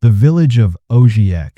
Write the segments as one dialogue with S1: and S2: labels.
S1: The village of Oziek,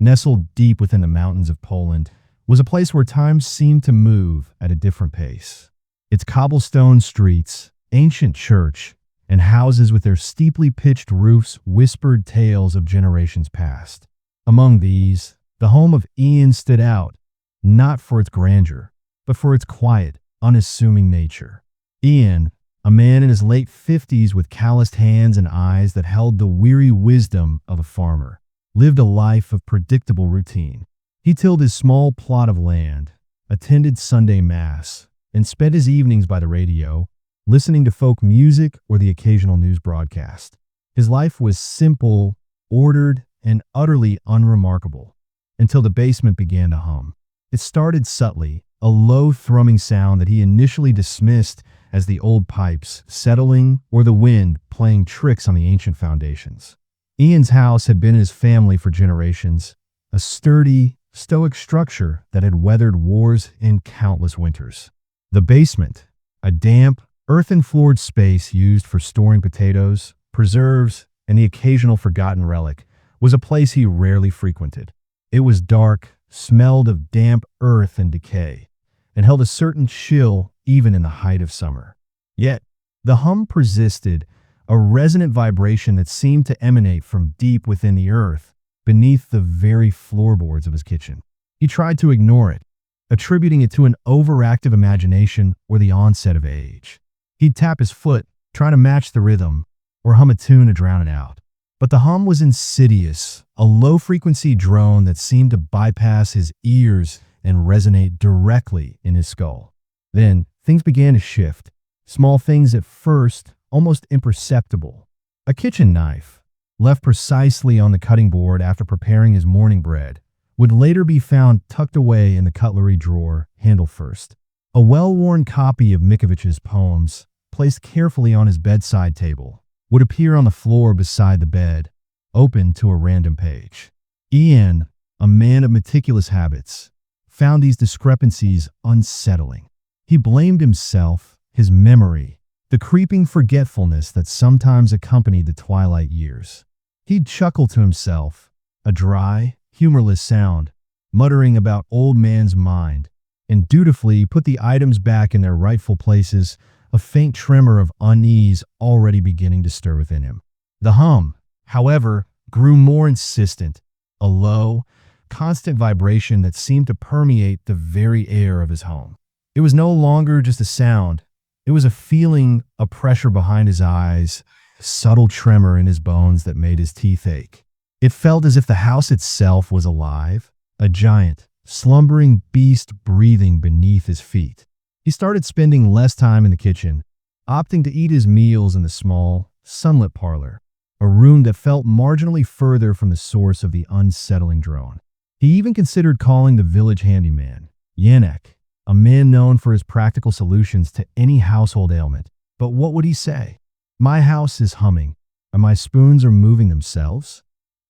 S1: nestled deep within the mountains of Poland, was a place where time seemed to move at a different pace. Its cobblestone streets, ancient church, and houses with their steeply pitched roofs whispered tales of generations past. Among these, the home of Ian stood out, not for its grandeur, but for its quiet, unassuming nature. Ian, a man in his late 50s with calloused hands and eyes that held the weary wisdom of a farmer, lived a life of predictable routine. He tilled his small plot of land, attended Sunday Mass, and spent his evenings by the radio, listening to folk music or the occasional news broadcast. His life was simple, ordered, and utterly unremarkable, until the basement began to hum. It started subtly, a low thrumming sound that he initially dismissed as the old pipes settling or the wind playing tricks on the ancient foundations. Ian's house had been in his family for generations, a sturdy, stoic structure that had weathered wars and countless winters. The basement, a damp, earthen-floored space used for storing potatoes, preserves, and the occasional forgotten relic, was a place he rarely frequented. It was dark, smelled of damp earth and decay, and held a certain chill even in the height of summer. Yet, the hum persisted, a resonant vibration that seemed to emanate from deep within the earth, beneath the very floorboards of his kitchen. He tried to ignore it, attributing it to an overactive imagination or the onset of age. He'd tap his foot, trying to match the rhythm, or hum a tune to drown it out. But the hum was insidious, a low-frequency drone that seemed to bypass his ears and resonate directly in his skull. Then, things began to shift. Small things at first, almost imperceptible. A kitchen knife, left precisely on the cutting board after preparing his morning bread, would later be found tucked away in the cutlery drawer, handle first. A well-worn copy of Mikovich's poems, placed carefully on his bedside table, would appear on the floor beside the bed, open to a random page. Ian, a man of meticulous habits, found these discrepancies unsettling. He blamed himself, his memory, the creeping forgetfulness that sometimes accompanied the twilight years. He'd chuckle to himself, a dry, humorless sound, muttering about old man's mind, and dutifully put the items back in their rightful places, a faint tremor of unease already beginning to stir within him. The hum, however, grew more insistent, a low, constant vibration that seemed to permeate the very air of his home. It was no longer just a sound. It was a feeling, a pressure behind his eyes, a subtle tremor in his bones that made his teeth ache. It felt as if the house itself was alive, a giant, slumbering beast breathing beneath his feet. He started spending less time in the kitchen, opting to eat his meals in the small, sunlit parlor, a room that felt marginally further from the source of the unsettling drone. He even considered calling the village handyman, Yanek, a man known for his practical solutions to any household ailment. But what would he say? My house is humming, and my spoons are moving themselves?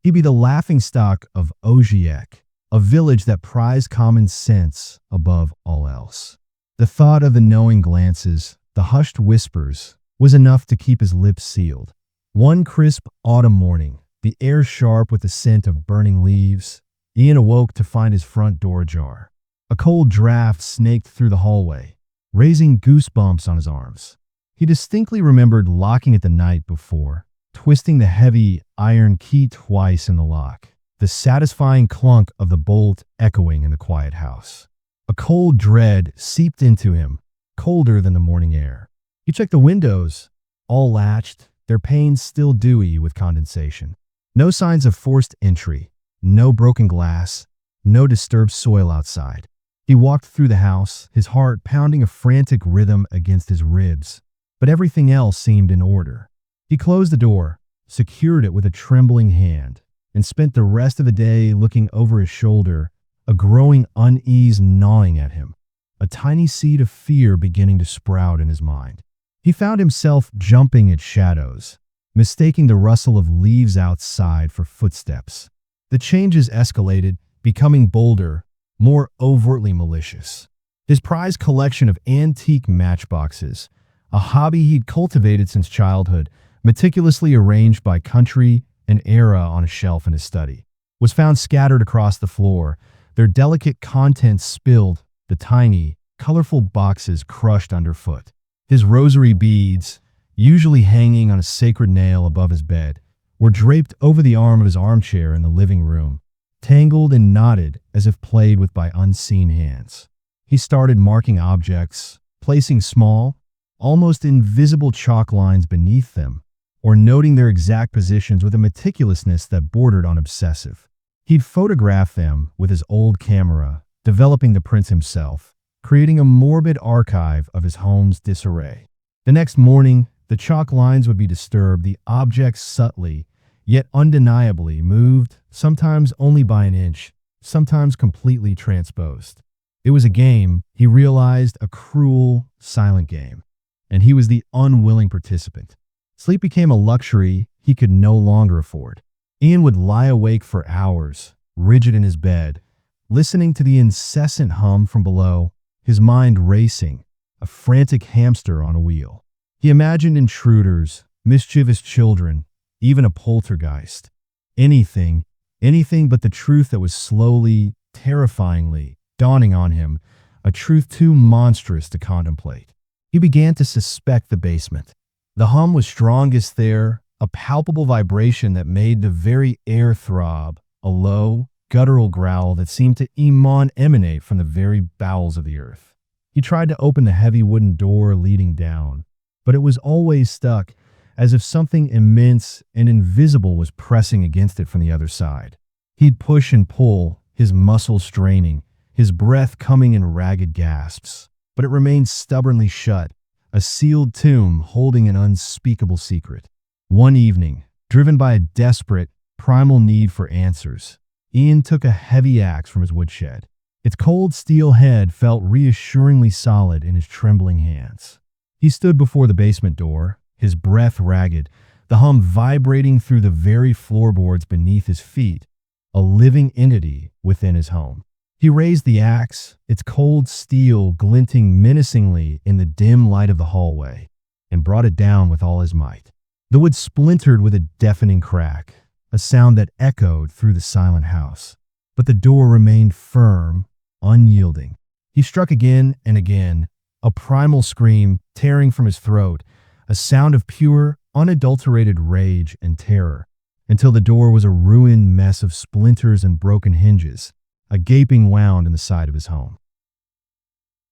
S1: He'd be the laughingstock of Oziek, a village that prized common sense above all else. The thought of the knowing glances, the hushed whispers, was enough to keep his lips sealed. One crisp autumn morning, the air sharp with the scent of burning leaves, Ian awoke to find his front door ajar. A cold draft snaked through the hallway, raising goosebumps on his arms. He distinctly remembered locking it the night before, twisting the heavy iron key twice in the lock, the satisfying clunk of the bolt echoing in the quiet house. A cold dread seeped into him, colder than the morning air. He checked the windows, all latched, their panes still dewy with condensation. No signs of forced entry, no broken glass, no disturbed soil outside. He walked through the house, his heart pounding a frantic rhythm against his ribs, but everything else seemed in order. He closed the door, secured it with a trembling hand, and spent the rest of the day looking over his shoulder, a growing unease gnawing at him, a tiny seed of fear beginning to sprout in his mind. He found himself jumping at shadows, mistaking the rustle of leaves outside for footsteps. The changes escalated, becoming bolder, more overtly malicious. His prized collection of antique matchboxes, a hobby he'd cultivated since childhood, meticulously arranged by country, an era on a shelf in his study, was found scattered across the floor, their delicate contents spilled, the tiny, colorful boxes crushed underfoot. His rosary beads, usually hanging on a sacred nail above his bed, were draped over the arm of his armchair in the living room, tangled and knotted as if played with by unseen hands. He started marking objects, placing small, almost invisible chalk lines beneath them, or noting their exact positions with a meticulousness that bordered on obsessive. He'd photograph them with his old camera, developing the prints himself, creating a morbid archive of his home's disarray. The next morning, the chalk lines would be disturbed, the objects subtly, yet undeniably moved, sometimes only by an inch, sometimes completely transposed. It was a game, he realized, a cruel, silent game, and he was the unwilling participant. Sleep became a luxury he could no longer afford. Ian would lie awake for hours, rigid in his bed, listening to the incessant hum from below, his mind racing, a frantic hamster on a wheel. He imagined intruders, mischievous children, even a poltergeist. Anything but the truth that was slowly, terrifyingly dawning on him, a truth too monstrous to contemplate. He began to suspect the basement. The hum was strongest there, a palpable vibration that made the very air throb, a low, guttural growl that seemed to emanate from the very bowels of the earth. He tried to open the heavy wooden door leading down, but it was always stuck, as if something immense and invisible was pressing against it from the other side. He'd push and pull, his muscles straining, his breath coming in ragged gasps, but it remained stubbornly shut, a sealed tomb holding an unspeakable secret. One evening, driven by a desperate, primal need for answers, Ian took a heavy axe from his woodshed. Its cold steel head felt reassuringly solid in his trembling hands. He stood before the basement door, his breath ragged, the hum vibrating through the very floorboards beneath his feet, a living entity within his home. He raised the axe, its cold steel glinting menacingly in the dim light of the hallway, and brought it down with all his might. The wood splintered with a deafening crack, a sound that echoed through the silent house. But the door remained firm, unyielding. He struck again and again, a primal scream tearing from his throat, a sound of pure, unadulterated rage and terror, until the door was a ruined mess of splinters and broken hinges, a gaping wound in the side of his home.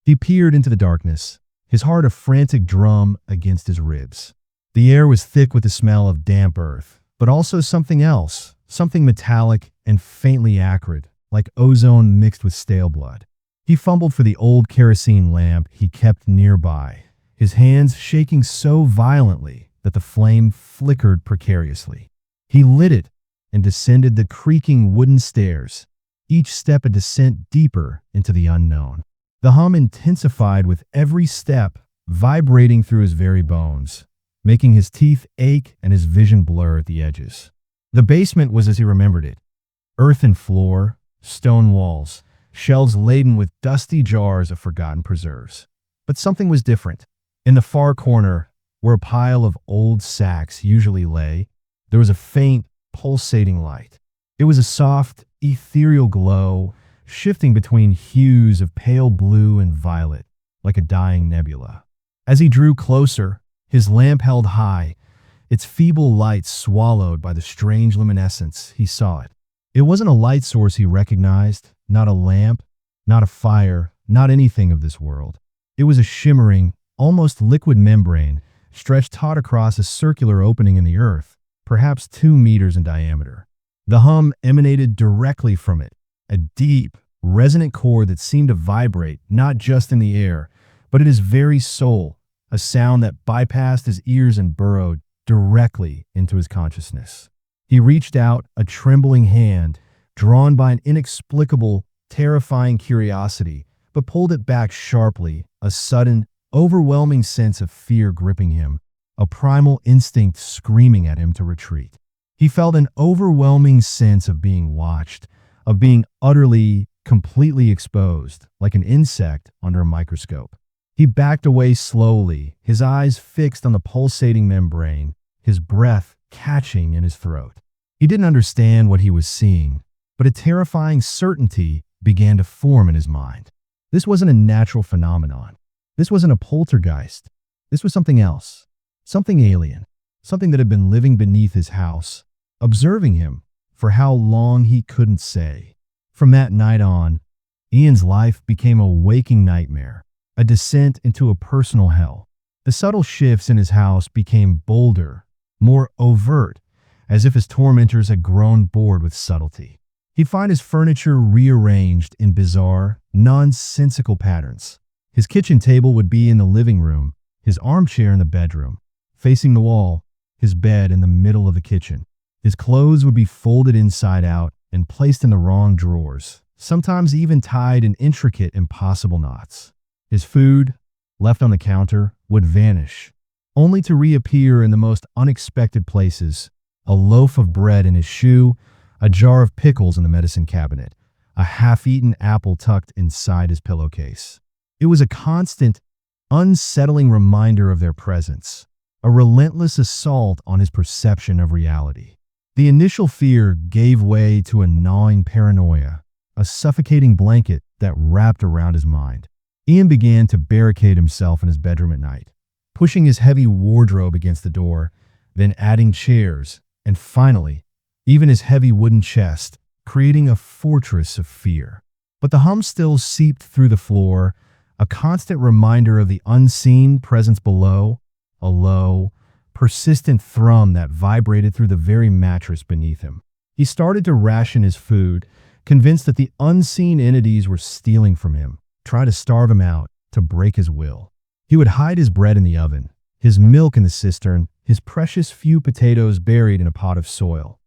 S1: He peered into the darkness, his heart a frantic drum against his ribs. The air was thick with the smell of damp earth, but also something else, something metallic and faintly acrid, like ozone mixed with stale blood. He fumbled for the old kerosene lamp he kept nearby, his hands shaking so violently that the flame flickered precariously. He lit it and descended the creaking wooden stairs, each step a descent deeper into the unknown. The hum intensified with every step, vibrating through his very bones, making his teeth ache and his vision blur at the edges. The basement was as he remembered it. Earthen floor, stone walls, shelves laden with dusty jars of forgotten preserves. But something was different. In the far corner, where a pile of old sacks usually lay, there was a faint, pulsating light. It was a soft, ethereal glow, shifting between hues of pale blue and violet, like a dying nebula. As he drew closer, his lamp held high, its feeble light swallowed by the strange luminescence. He saw it. It wasn't a light source he recognized, not a lamp, not a fire, not anything of this world. It was a shimmering, almost liquid membrane, stretched taut across a circular opening in the earth, perhaps 2 meters in diameter. The hum emanated directly from it, a deep, resonant chord that seemed to vibrate not just in the air, but in his very soul, a sound that bypassed his ears and burrowed directly into his consciousness. He reached out, a trembling hand, drawn by an inexplicable, terrifying curiosity, but pulled it back sharply, a sudden, overwhelming sense of fear gripping him, a primal instinct screaming at him to retreat. He felt an overwhelming sense of being watched, of being utterly, completely exposed, like an insect under a microscope. He backed away slowly, his eyes fixed on the pulsating membrane, his breath catching in his throat. He didn't understand what he was seeing, but a terrifying certainty began to form in his mind. This wasn't a natural phenomenon. This wasn't a poltergeist. This was something else, something alien, something that had been living beneath his house, observing him for how long he couldn't say. From that night on, Ian's life became a waking nightmare, a descent into a personal hell. The subtle shifts in his house became bolder, more overt, as if his tormentors had grown bored with subtlety. He'd find his furniture rearranged in bizarre, nonsensical patterns. His kitchen table would be in the living room, his armchair in the bedroom, facing the wall, his bed in the middle of the kitchen. His clothes would be folded inside out and placed in the wrong drawers, sometimes even tied in intricate, impossible knots. His food, left on the counter, would vanish, only to reappear in the most unexpected places. A loaf of bread in his shoe, a jar of pickles in the medicine cabinet, a half-eaten apple tucked inside his pillowcase. It was a constant, unsettling reminder of their presence, a relentless assault on his perception of reality. The initial fear gave way to a gnawing paranoia, a suffocating blanket that wrapped around his mind. Ian began to barricade himself in his bedroom at night, pushing his heavy wardrobe against the door, then adding chairs, and finally, even his heavy wooden chest, creating a fortress of fear. But the hum still seeped through the floor, a constant reminder of the unseen presence below, a low, persistent thrum that vibrated through the very mattress beneath him. He started to ration his food, convinced that the unseen entities were stealing from him, trying to starve him out, to break his will. He would hide his bread in the oven, his milk in the cistern, his precious few potatoes buried in a pot of soil,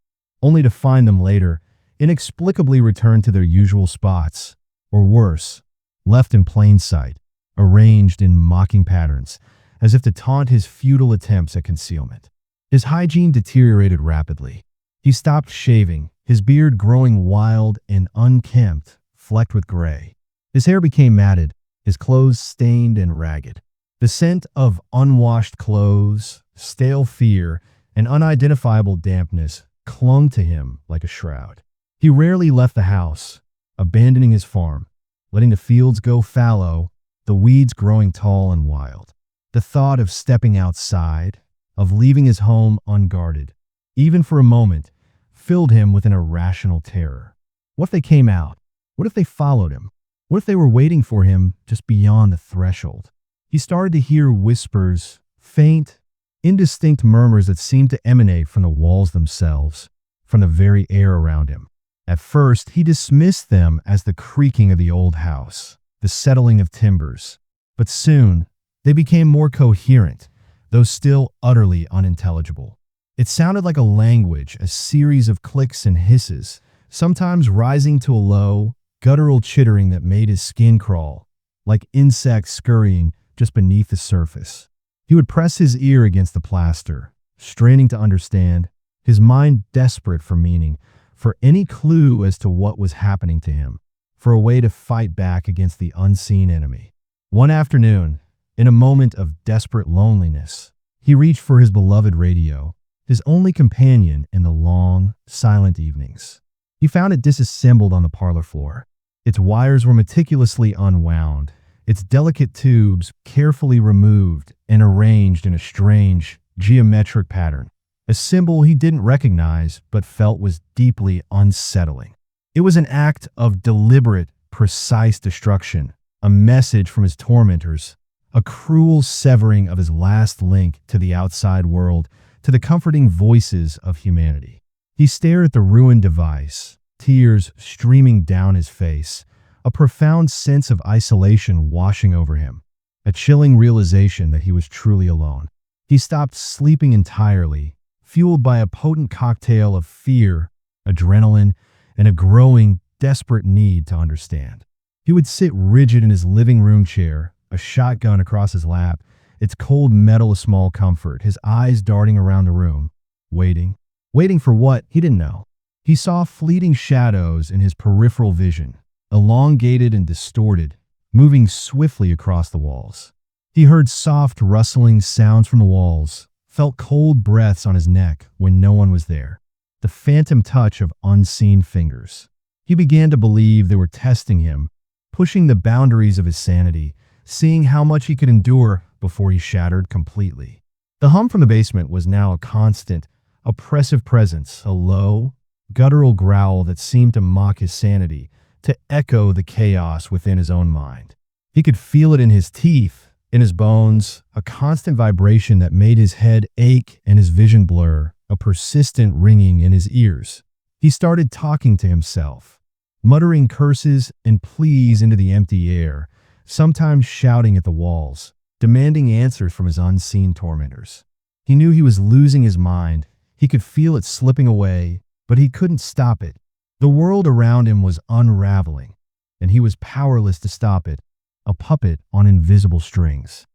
S1: only to find them later, inexplicably returned to their usual spots, or worse, left in plain sight, arranged in mocking patterns, as if to taunt his futile attempts at concealment. His hygiene deteriorated rapidly. He stopped shaving, his beard growing wild and unkempt, flecked with gray. His hair became matted, his clothes stained and ragged. The scent of unwashed clothes, stale fear, and unidentifiable dampness clung to him like a shroud. He rarely left the house, abandoning his farm, letting the fields go fallow, the weeds growing tall and wild. The thought of stepping outside, of leaving his home unguarded, even for a moment, filled him with an irrational terror. What if they came out? What if they followed him? What if they were waiting for him just beyond the threshold? He started to hear whispers, faint, indistinct murmurs that seemed to emanate from the walls themselves, from the very air around him. At first, he dismissed them as the creaking of the old house, the settling of timbers. But soon, they became more coherent, though still utterly unintelligible. It sounded like a language, a series of clicks and hisses, sometimes rising to a low, guttural chittering that made his skin crawl, like insects scurrying just beneath the surface. He would press his ear against the plaster, straining to understand, his mind desperate for meaning, for any clue as to what was happening to him, for a way to fight back against the unseen enemy. One afternoon, in a moment of desperate loneliness, he reached for his beloved radio, his only companion in the long, silent evenings. He found it disassembled on the parlor floor. Its wires were meticulously unwound, its delicate tubes carefully removed and arranged in a strange, geometric pattern, a symbol he didn't recognize but felt was deeply unsettling. It was an act of deliberate, precise destruction, a message from his tormentors, a cruel severing of his last link to the outside world, to the comforting voices of humanity. He stared at the ruined device, tears streaming down his face, a profound sense of isolation washing over him, a chilling realization that he was truly alone. He stopped sleeping entirely, fueled by a potent cocktail of fear, adrenaline, and a growing, desperate need to understand. He would sit rigid in his living room chair, a shotgun across his lap, its cold metal a small comfort, his eyes darting around the room, waiting. Waiting for what? He didn't know. He saw fleeting shadows in his peripheral vision, elongated and distorted, moving swiftly across the walls. He heard soft, rustling sounds from the walls, felt cold breaths on his neck when no one was there. the phantom touch of unseen fingers. He began to believe they were testing him, pushing the boundaries of his sanity, seeing how much he could endure before he shattered completely. The hum from the basement was now a constant, oppressive presence, a low, guttural growl that seemed to mock his sanity, to echo the chaos within his own mind. He could feel it in his teeth, in his bones, a constant vibration that made his head ache and his vision blur, a persistent ringing in his ears. He started talking to himself, muttering curses and pleas into the empty air, sometimes shouting at the walls, demanding answers from his unseen tormentors. He knew he was losing his mind. He could feel it slipping away, but he couldn't stop it. The world around him was unraveling, and he was powerless to stop it, a puppet on invisible strings.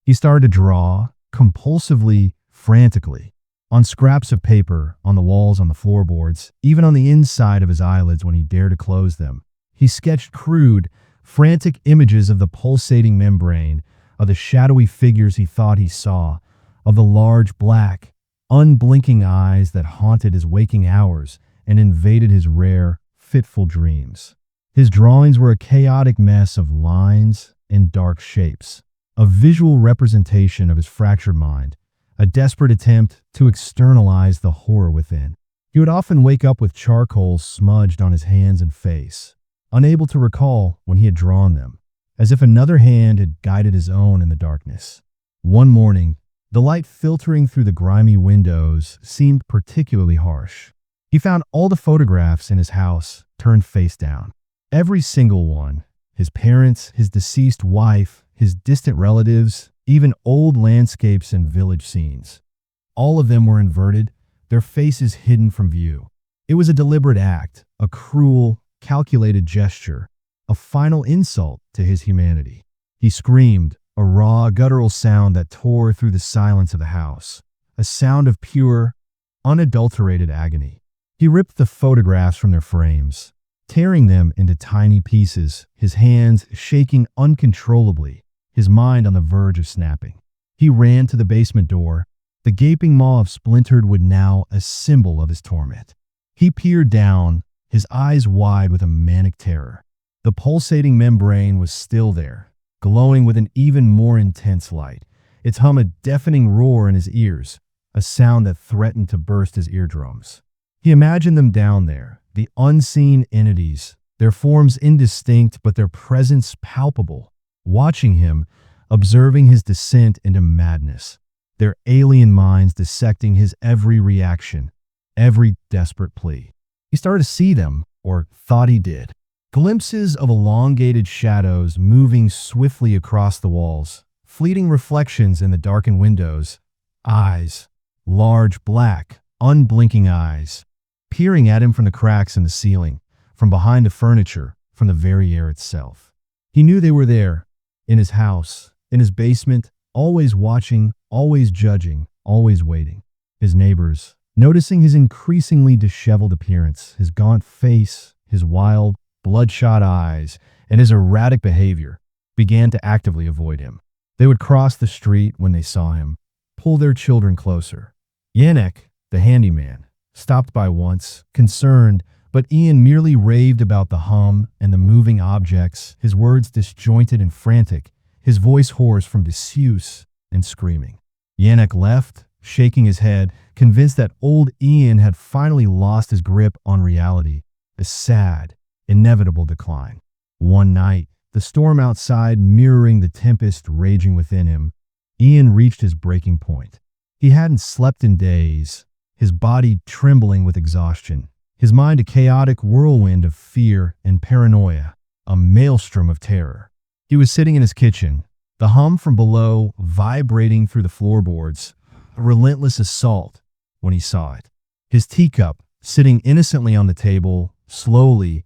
S1: He started to draw, compulsively, frantically, on scraps of paper, on the walls, on the floorboards, even on the inside of his eyelids when he dared to close them. He sketched crude, frantic images of the pulsating membrane, of the shadowy figures he thought he saw, of the large, black, unblinking eyes that haunted his waking hours and invaded his rare, fitful dreams. His drawings were a chaotic mess of lines and dark shapes, a visual representation of his fractured mind, a desperate attempt to externalize the horror within. He would often wake up with charcoal smudged on his hands and face, unable to recall when he had drawn them, as if another hand had guided his own in the darkness. One morning, the light filtering through the grimy windows seemed particularly harsh. He found all the photographs in his house turned face down. Every single one. His parents, his deceased wife, his distant relatives, even old landscapes and village scenes. All of them were inverted, their faces hidden from view. It was a deliberate act, a cruel, calculated gesture, a final insult to his humanity. He screamed, a raw, guttural sound that tore through the silence of the house, a sound of pure, unadulterated agony. He ripped the photographs from their frames, tearing them into tiny pieces, his hands shaking uncontrollably, his mind on the verge of snapping. He ran to the basement door, the gaping maw of splintered wood now a symbol of his torment. He peered down, his eyes wide with a manic terror. The pulsating membrane was still there, glowing with an even more intense light, its hum a deafening roar in his ears, a sound that threatened to burst his eardrums. He imagined them down there, the unseen entities, their forms indistinct but their presence palpable, watching him, observing his descent into madness, their alien minds dissecting his every reaction, every desperate plea. He started to see them, or thought he did. Glimpses of elongated shadows moving swiftly across the walls, fleeting reflections in the darkened windows, eyes, large, black, unblinking eyes, peering at him from the cracks in the ceiling, from behind the furniture, from the very air itself. He knew they were there, in his house, in his basement, always watching, always judging, always waiting. His neighbors, noticing his increasingly disheveled appearance, his gaunt face, his wild, bloodshot eyes, and his erratic behavior, began to actively avoid him. They would cross the street when they saw him, pull their children closer. Yannick, the handyman, stopped by once, concerned, but Ian merely raved about the hum and the moving objects, his words disjointed and frantic, his voice hoarse from disuse and screaming. Yannick left, shaking his head, convinced that old Ian had finally lost his grip on reality, a sad, inevitable decline. One night, the storm outside mirroring the tempest raging within him, Ian reached his breaking point. He hadn't slept in days, his body trembling with exhaustion, his mind a chaotic whirlwind of fear and paranoia, a maelstrom of terror. He was sitting in his kitchen, the hum from below vibrating through the floorboards, a relentless assault, when he saw it. His teacup, sitting innocently on the table, slowly,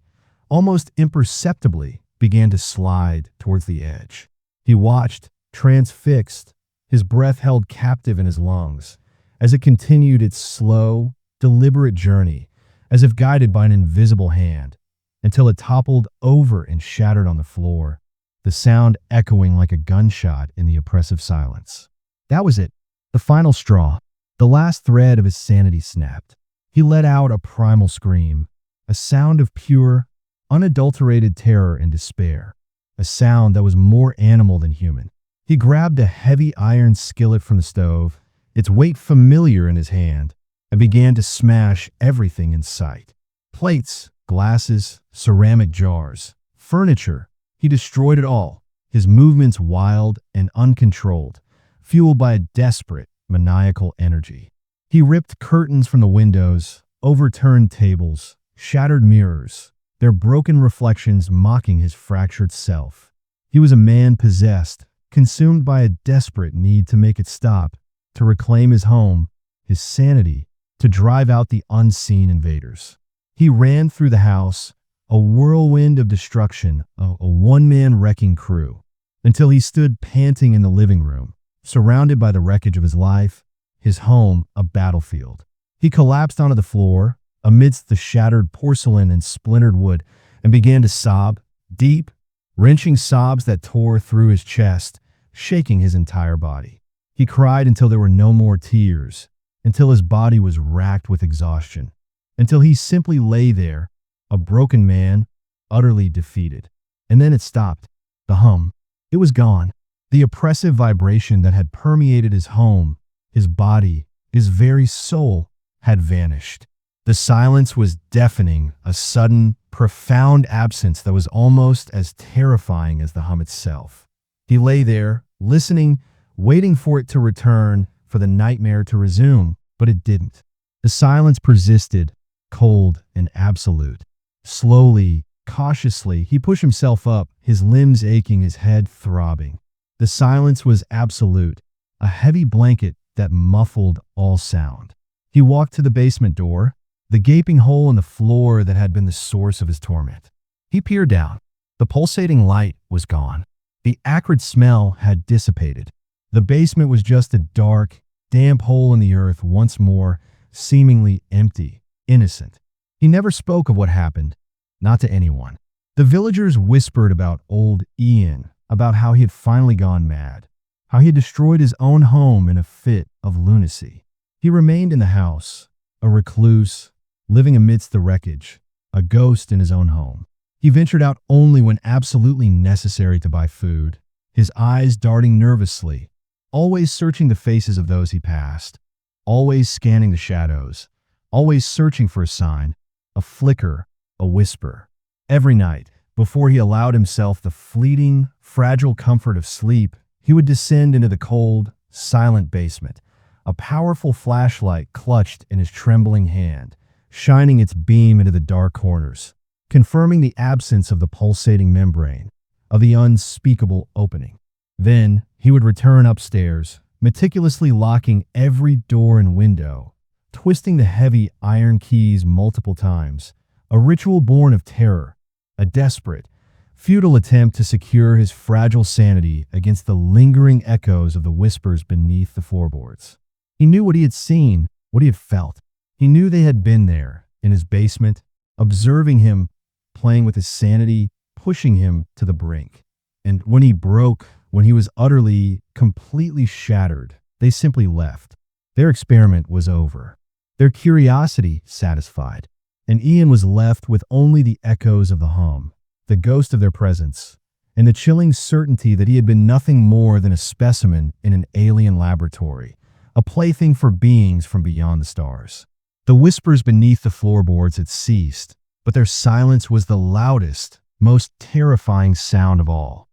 S1: almost imperceptibly, began to slide towards the edge. He watched, transfixed, his breath held captive in his lungs, as it continued its slow, deliberate journey, as if guided by an invisible hand, until it toppled over and shattered on the floor, the sound echoing like a gunshot in the oppressive silence. That was it, the final straw. The last thread of his sanity snapped. He let out a primal scream, a sound of pure, unadulterated terror and despair, a sound that was more animal than human. He grabbed a heavy iron skillet from the stove, its weight familiar in his hand, and began to smash everything in sight. Plates, glasses, ceramic jars, furniture. He destroyed it all, his movements wild and uncontrolled, fueled by a desperate, maniacal energy. He ripped curtains from the windows, overturned tables, shattered mirrors, their broken reflections mocking his fractured self. He was a man possessed, consumed by a desperate need to make it stop, to reclaim his home, his sanity, to drive out the unseen invaders. He ran through the house, a whirlwind of destruction, a one-man wrecking crew, until he stood panting in the living room, surrounded by the wreckage of his life, his home a battlefield. He collapsed onto the floor, amidst the shattered porcelain and splintered wood, and began to sob, deep, wrenching sobs that tore through his chest, shaking his entire body. He cried until there were no more tears, until his body was racked with exhaustion, until he simply lay there, a broken man, utterly defeated. And then it stopped. The hum. It was gone. The oppressive vibration that had permeated his home, his body, his very soul, had vanished. The silence was deafening, a sudden, profound absence that was almost as terrifying as the hum itself. He lay there, listening, waiting for it to return, for the nightmare to resume, but it didn't. The silence persisted, cold and absolute. Slowly, cautiously, he pushed himself up, his limbs aching, his head throbbing. The silence was absolute, a heavy blanket that muffled all sound. He walked to the basement door, the gaping hole in the floor that had been the source of his torment. He peered down. The pulsating light was gone. The acrid smell had dissipated. The basement was just a dark, damp hole in the earth once more, seemingly empty, innocent. He never spoke of what happened, not to anyone. The villagers whispered about old Ian, about how he had finally gone mad, how he had destroyed his own home in a fit of lunacy. He remained in the house, a recluse, living amidst the wreckage, a ghost in his own home. He ventured out only when absolutely necessary to buy food, his eyes darting nervously, always searching the faces of those he passed, always scanning the shadows, always searching for a sign, a flicker, a whisper. Every night, before he allowed himself the fleeting, fragile comfort of sleep, he would descend into the cold, silent basement, a powerful flashlight clutched in his trembling hand, shining its beam into the dark corners, confirming the absence of the pulsating membrane, of the unspeakable opening. Then he would return upstairs, meticulously locking every door and window, twisting the heavy iron keys multiple times, a ritual born of terror, a desperate, futile attempt to secure his fragile sanity against the lingering echoes of the whispers beneath the floorboards. He knew what he had seen, what he had felt. He knew they had been there, in his basement, observing him, playing with his sanity, pushing him to the brink. And when he broke, when he was utterly, completely shattered, they simply left. Their experiment was over. Their curiosity satisfied. And Ian was left with only the echoes of the hum, the ghost of their presence, and the chilling certainty that he had been nothing more than a specimen in an alien laboratory, a plaything for beings from beyond the stars. The whispers beneath the floorboards had ceased, but their silence was the loudest, most terrifying sound of all.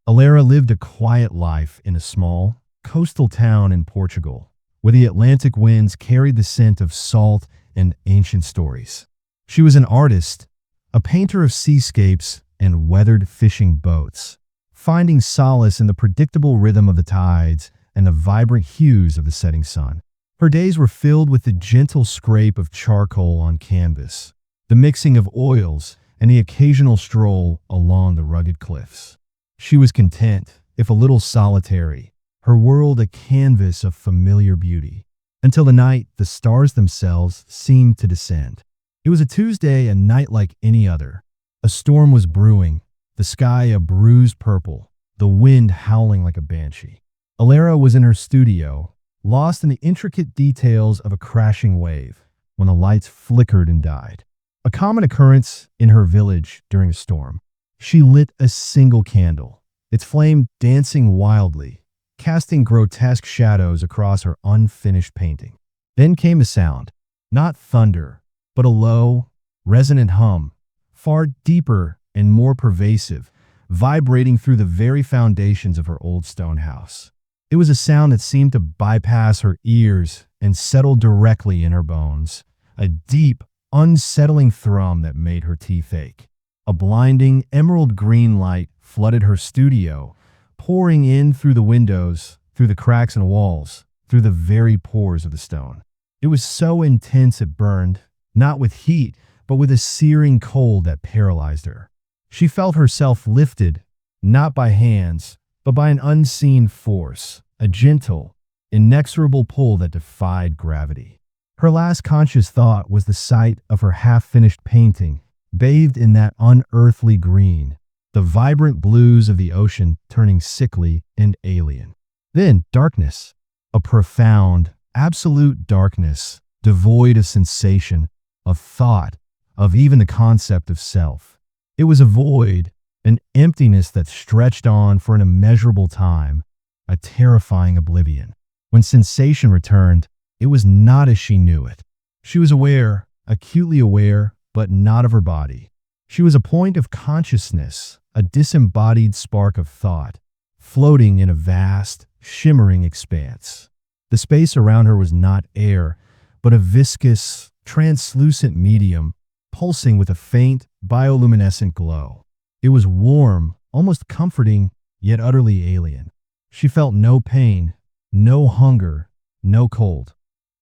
S1: Alara lived a quiet life in a small, coastal town in Portugal, where the Atlantic winds carried the scent of salt and ancient stories. She was an artist, a painter of seascapes and weathered fishing boats, finding solace in the predictable rhythm of the tides and the vibrant hues of the setting sun. Her days were filled with the gentle scrape of charcoal on canvas, the mixing of oils, and the occasional stroll along the rugged cliffs. She was content, if a little solitary, her world a canvas of familiar beauty, until the night the stars themselves seemed to descend. It was a Tuesday, a night like any other. A storm was brewing, the the sky a bruised purple, the wind howling like a banshee. Alara was in her studio, lost in the intricate details of a crashing wave, when the lights flickered and died. A common occurrence in her village during a storm. She lit a single candle, its flame dancing wildly, casting grotesque shadows across her unfinished painting. Then came a sound, not thunder, but a low, resonant hum, far deeper and more pervasive, vibrating through the very foundations of her old stone house. It was a sound that seemed to bypass her ears and settle directly in her bones, a deep, unsettling thrum that made her teeth ache. A blinding emerald green light flooded her studio, pouring in through the windows, through the cracks in the walls, through the very pores of the stone. It was so intense it burned, not with heat, but with a searing cold that paralyzed her. She felt herself lifted, not by hands, but by an unseen force, a gentle, inexorable pull that defied gravity. Her last conscious thought was the sight of her half-finished painting, bathed in that unearthly green, the vibrant blues of the ocean turning sickly and alien. Then darkness, a profound, absolute darkness, devoid of sensation, of thought, of even the concept of self. It was a void, an emptiness that stretched on for an immeasurable time, a terrifying oblivion. When sensation returned, it was not as she knew it. She was aware, acutely aware, but not of her body. She was a point of consciousness, a disembodied spark of thought, floating in a vast, shimmering expanse. The space around her was not air, but a viscous, translucent medium, pulsing with a faint, bioluminescent glow. It was warm, almost comforting, yet utterly alien. She felt no pain, no hunger, no cold.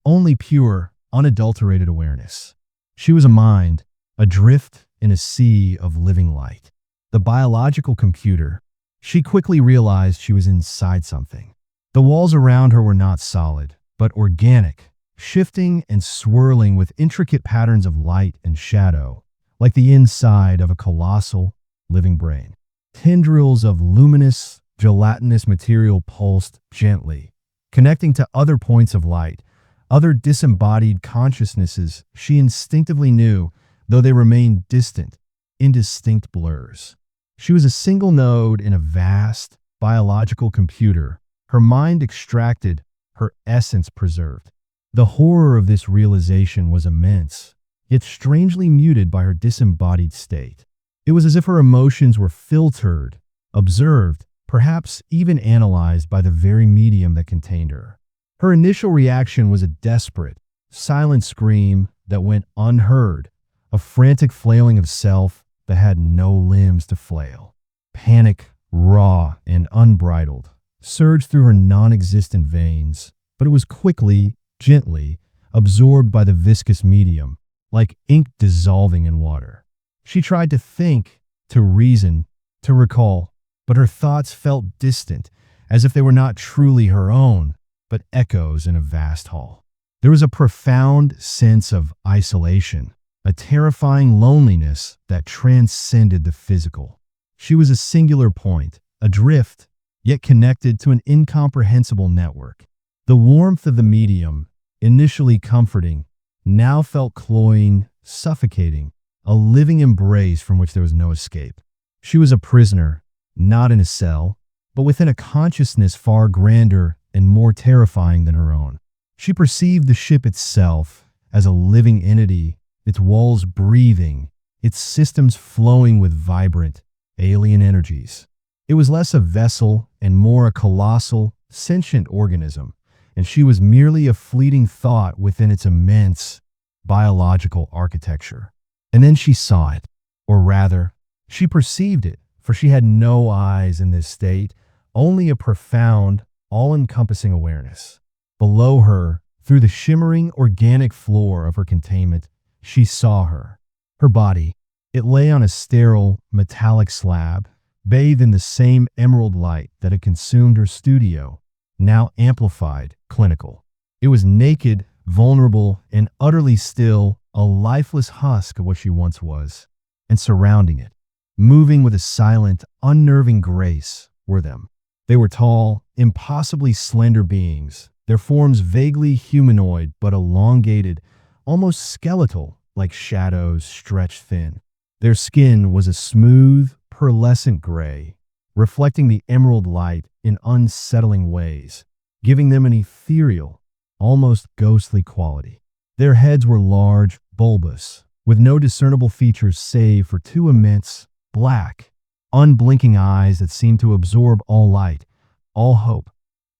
S1: Only pure, unadulterated awareness. She was a mind, adrift in a sea of living light. The biological computer. She quickly realized she was inside something. The walls around her were not solid, but organic, shifting and swirling with intricate patterns of light and shadow, like the inside of a colossal, living brain. Tendrils of luminous, gelatinous material pulsed gently, connecting to other points of light, other disembodied consciousnesses she instinctively knew, though they remained distant, indistinct blurs. She was a single node in a vast, biological computer, her mind extracted, her essence preserved. The horror of this realization was immense, yet strangely muted by her disembodied state. It was as if her emotions were filtered, observed, perhaps even analyzed by the very medium that contained her. Her initial reaction was a desperate, silent scream that went unheard, a frantic flailing of self that had no limbs to flail. Panic, raw and unbridled, surged through her non-existent veins, but it was quickly, gently, absorbed by the viscous medium, like ink dissolving in water. She tried to think, to reason, to recall, but her thoughts felt distant, as if they were not truly her own, but echoes in a vast hall. There was a profound sense of isolation, a terrifying loneliness that transcended the physical. She was a singular point, adrift, yet connected to an incomprehensible network. The warmth of the medium, initially comforting, now felt cloying, suffocating, a living embrace from which there was no escape. She was a prisoner, not in a cell, but within a consciousness far grander and more terrifying than her own. She perceived the ship itself as a living entity, its walls breathing, its systems flowing with vibrant, alien energies. It was less a vessel and more a colossal, sentient organism, and she was merely a fleeting thought within its immense, biological architecture. And then she saw it, or rather, she perceived it, for she had no eyes in this state, only a profound, all-encompassing awareness. Below her, through the shimmering organic floor of her containment, she saw her. Her body, it lay on a sterile, metallic slab, bathed in the same emerald light that had consumed her studio, now amplified, clinical. It was naked, vulnerable, and utterly still, a lifeless husk of what she once was. And surrounding it, moving with a silent, unnerving grace, were them. They were tall, impossibly slender beings, their forms vaguely humanoid but elongated, almost skeletal, like shadows stretched thin. Their skin was a smooth, pearlescent gray, reflecting the emerald light in unsettling ways, giving them an ethereal, almost ghostly quality. Their heads were large, bulbous, with no discernible features save for two immense, black, unblinking eyes that seemed to absorb all light, all hope,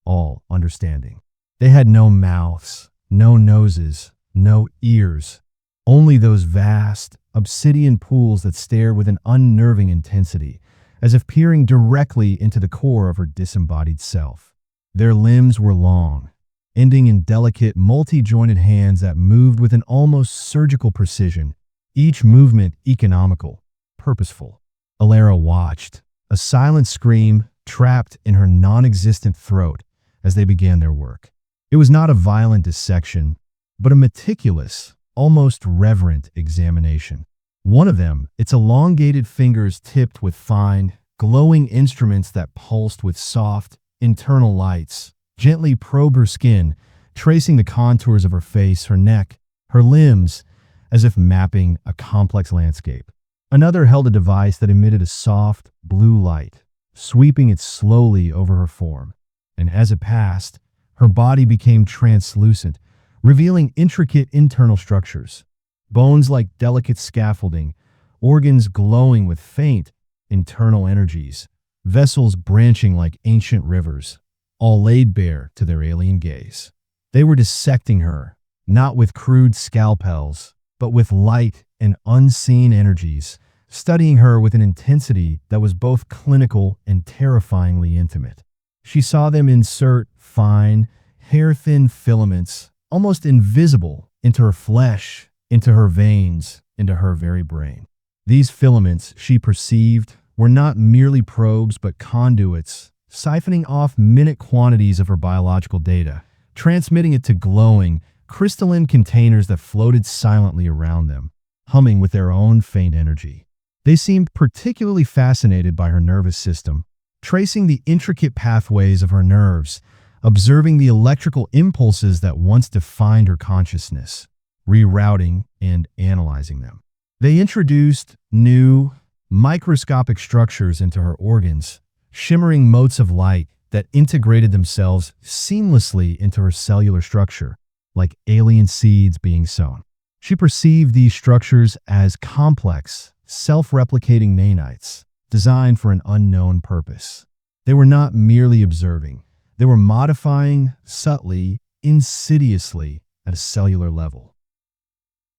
S1: all understanding. They had no mouths, no noses, no ears, only those vast, obsidian pools that stared with an unnerving intensity, as if peering directly into the core of her disembodied self. Their limbs were long, ending in delicate, multi-jointed hands that moved with an almost surgical precision, each movement economical, purposeful. Alara watched, a silent scream trapped in her non-existent throat as they began their work. It was not a violent dissection, but a meticulous, almost reverent examination. One of them, its elongated fingers tipped with fine, glowing instruments that pulsed with soft, internal lights, gently probed her skin, tracing the contours of her face, her neck, her limbs, as if mapping a complex landscape. Another held a device that emitted a soft, blue light, sweeping it slowly over her form. And as it passed, her body became translucent, revealing intricate internal structures. Bones like delicate scaffolding, organs glowing with faint, internal energies, vessels branching like ancient rivers, all laid bare to their alien gaze. They were dissecting her, not with crude scalpels, but with light and unseen energies, studying her with an intensity that was both clinical and terrifyingly intimate. She saw them insert fine, hair-thin filaments, almost invisible, into her flesh, into her veins, into her very brain. These filaments, she perceived, were not merely probes but conduits, siphoning off minute quantities of her biological data, transmitting it to glowing, crystalline containers that floated silently around them, humming with their own faint energy. They seemed particularly fascinated by her nervous system, tracing the intricate pathways of her nerves, observing the electrical impulses that once defined her consciousness, rerouting and analyzing them. They introduced new, microscopic structures into her organs, shimmering motes of light that integrated themselves seamlessly into her cellular structure, like alien seeds being sown. She perceived these structures as complex, self-replicating nanites, designed for an unknown purpose. They were not merely observing. They were modifying subtly, insidiously, at a cellular level.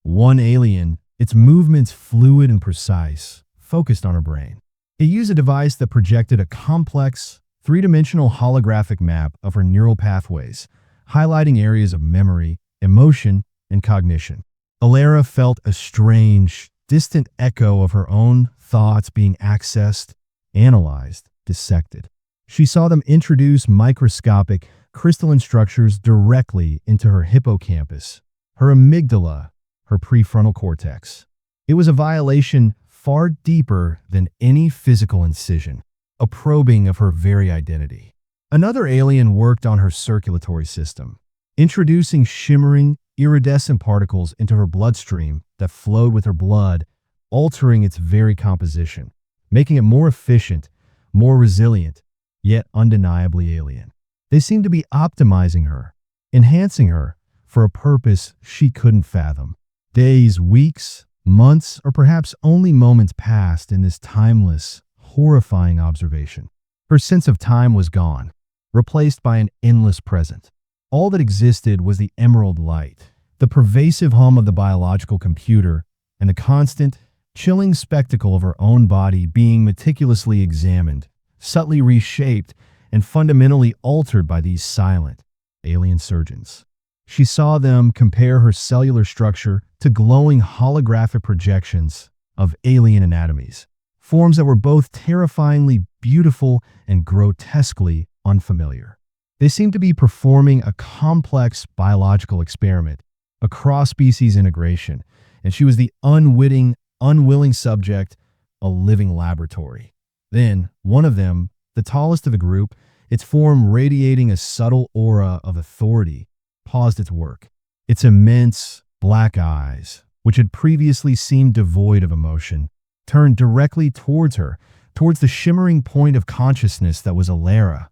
S1: One alien, its movements fluid and precise, focused on her brain. It used a device that projected a complex, three-dimensional holographic map of her neural pathways, highlighting areas of memory, emotion, and cognition. Alara felt a strange, distant echo of her own thoughts being accessed, analyzed, dissected. She saw them introduce microscopic, crystalline structures directly into her hippocampus, her amygdala, her prefrontal cortex. It was a violation far deeper than any physical incision, a probing of her very identity. Another alien worked on her circulatory system, introducing shimmering, iridescent particles into her bloodstream that flowed with her blood, altering its very composition, making it more efficient, more resilient, yet undeniably alien. They seemed to be optimizing her, enhancing her, for a purpose she couldn't fathom. Days, weeks, months, or perhaps only moments passed in this timeless, horrifying observation. Her sense of time was gone, replaced by an endless present. All that existed was the emerald light, the pervasive hum of the biological computer, and the constant, chilling spectacle of her own body being meticulously examined, subtly reshaped, and fundamentally altered by these silent, alien surgeons. She saw them compare her cellular structure to glowing holographic projections of alien anatomies, forms that were both terrifyingly beautiful and grotesquely unfamiliar. They seemed to be performing a complex biological experiment, a cross-species integration, and she was the unwilling subject, a living laboratory. Then, one of them, the tallest of the group, its form radiating a subtle aura of authority, paused its work. Its immense, black eyes, which had previously seemed devoid of emotion, turned directly towards her, towards the shimmering point of consciousness that was Alara,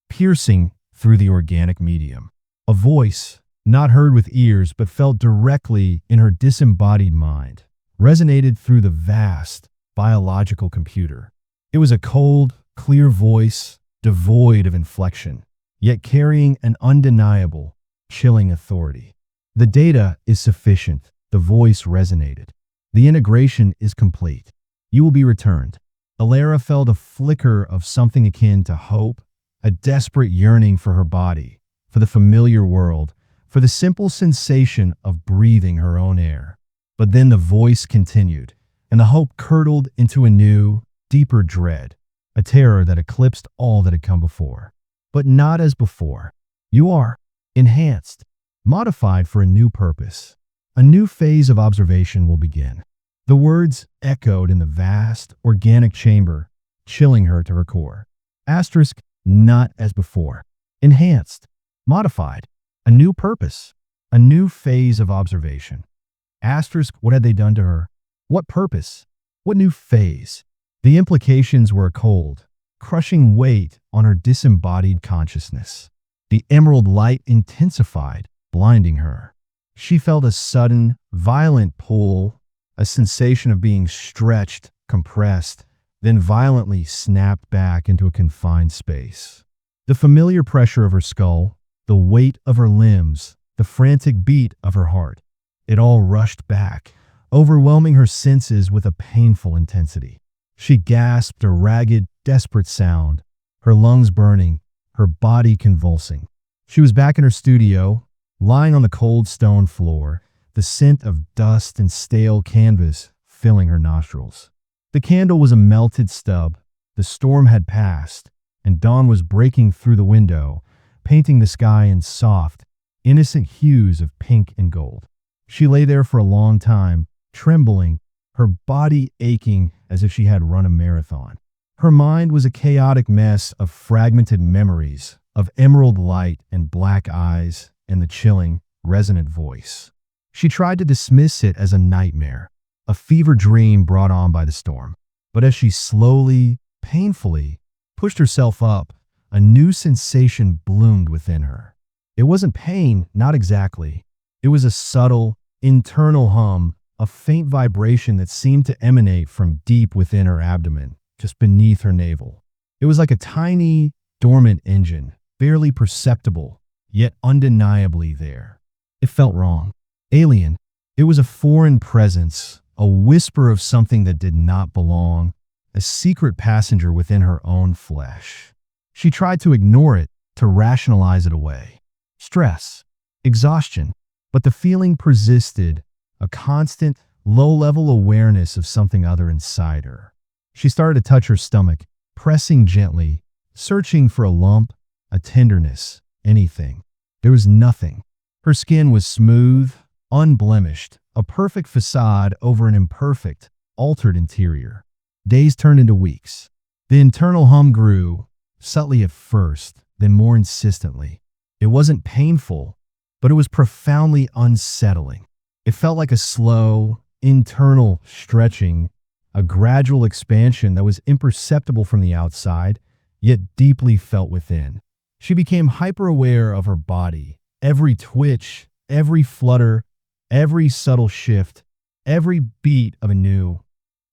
S1: piercing through the organic medium. A voice, not heard with ears but felt directly in her disembodied mind, resonated through the vast, biological computer. It was a cold, clear voice, devoid of inflection, yet carrying an undeniable, chilling authority. The data is sufficient. The voice resonated. The integration is complete. You will be returned. Alara felt a flicker of something akin to hope, a desperate yearning for her body, for the familiar world, for the simple sensation of breathing her own air. But then the voice continued, and the hope curdled into a new, deeper dread, a terror that eclipsed all that had come before. But not as before. You are enhanced, modified for a new purpose. A new phase of observation will begin. The words echoed in the vast, organic chamber, chilling her to her core. Asterisk, not as before. Enhanced, modified, a new purpose, a new phase of observation. Asterisk, what had they done to her? What purpose? What new phase? The implications were a cold, crushing weight on her disembodied consciousness. The emerald light intensified, blinding her. She felt a sudden, violent pull, a sensation of being stretched, compressed, then violently snapped back into a confined space. The familiar pressure of her skull, the weight of her limbs, the frantic beat of her heart, it all rushed back, overwhelming her senses with a painful intensity. She gasped a ragged, desperate sound, her lungs burning, her body convulsing. She was back in her studio, lying on the cold stone floor, the scent of dust and stale canvas filling her nostrils. The candle was a melted stub. The storm had passed, and dawn was breaking through the window, painting the sky in soft, innocent hues of pink and gold. She lay there for a long time, trembling, her body aching as if she had run a marathon. Her mind was a chaotic mess of fragmented memories, of emerald light and black eyes and the chilling, resonant voice. She tried to dismiss it as a nightmare, a fever dream brought on by the storm. But as she slowly, painfully, pushed herself up, a new sensation bloomed within her. It wasn't pain, not exactly. It was a subtle, internal hum, a faint vibration that seemed to emanate from deep within her abdomen, just beneath her navel. It was like a tiny, dormant engine, barely perceptible, yet undeniably there. It felt wrong, alien. It was a foreign presence, a whisper of something that did not belong, a secret passenger within her own flesh. She tried to ignore it, to rationalize it away. Stress, exhaustion, but the feeling persisted, a constant, low-level awareness of something other inside her. She started to touch her stomach, pressing gently, searching for a lump, a tenderness, anything. There was nothing. Her skin was smooth, unblemished, a perfect facade over an imperfect, altered interior. Days turned into weeks. The internal hum grew, subtly at first, then more insistently. It wasn't painful, but it was profoundly unsettling. It felt like a slow, internal stretching, a gradual expansion that was imperceptible from the outside, yet deeply felt within. She became hyper-aware of her body, every twitch, every flutter, every subtle shift, every beat of a new,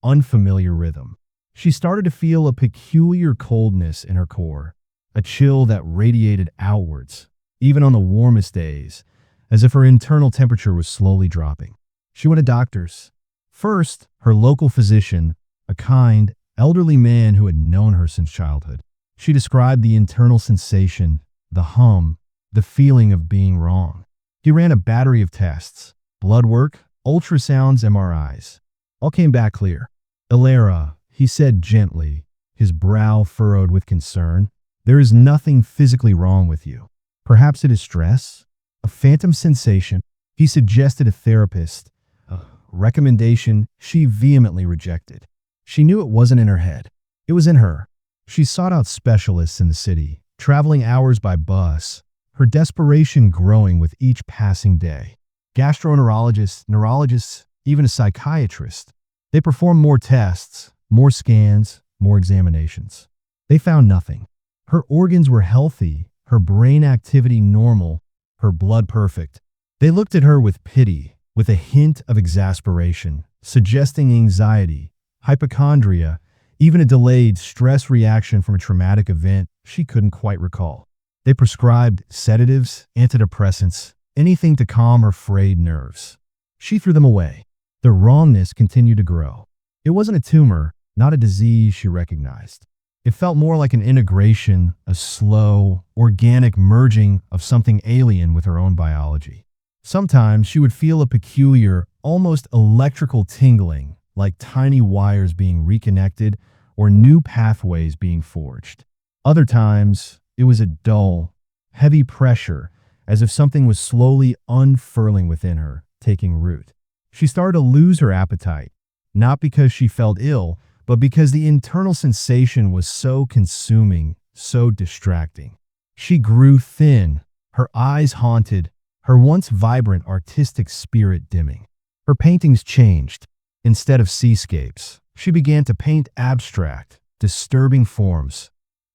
S1: unfamiliar rhythm. She started to feel a peculiar coldness in her core, a chill that radiated outwards, even on the warmest days, as if her internal temperature was slowly dropping. She went to doctors. First, her local physician, a kind, elderly man who had known her since childhood. She described the internal sensation, the hum, the feeling of being wrong. He ran a battery of tests, blood work, ultrasounds, MRIs. All came back clear. Alara, he said gently, his brow furrowed with concern, there is nothing physically wrong with you. Perhaps it is stress, a phantom sensation. He suggested a therapist, a recommendation she vehemently rejected. She knew it wasn't in her head. It was in her. She sought out specialists in the city, traveling hours by bus, her desperation growing with each passing day. Gastroenterologists, neurologists, even a psychiatrist. They performed more tests, more scans, more examinations. They found nothing. Her organs were healthy, her brain activity normal, her blood perfect. They looked at her with pity, with a hint of exasperation, suggesting anxiety, hypochondria, even a delayed stress reaction from a traumatic event she couldn't quite recall. They prescribed sedatives, antidepressants, anything to calm her frayed nerves. She threw them away. The wrongness continued to grow. It wasn't a tumor, not a disease she recognized. It felt more like an integration, a slow, organic merging of something alien with her own biology. Sometimes she would feel a peculiar, almost electrical tingling, like tiny wires being reconnected or new pathways being forged. Other times, it was a dull, heavy pressure, as if something was slowly unfurling within her, taking root. She started to lose her appetite, not because she felt ill, but because the internal sensation was so consuming, so distracting. She grew thin, her eyes haunted, her once vibrant artistic spirit dimming. Her paintings changed. Instead of seascapes, she began to paint abstract, disturbing forms,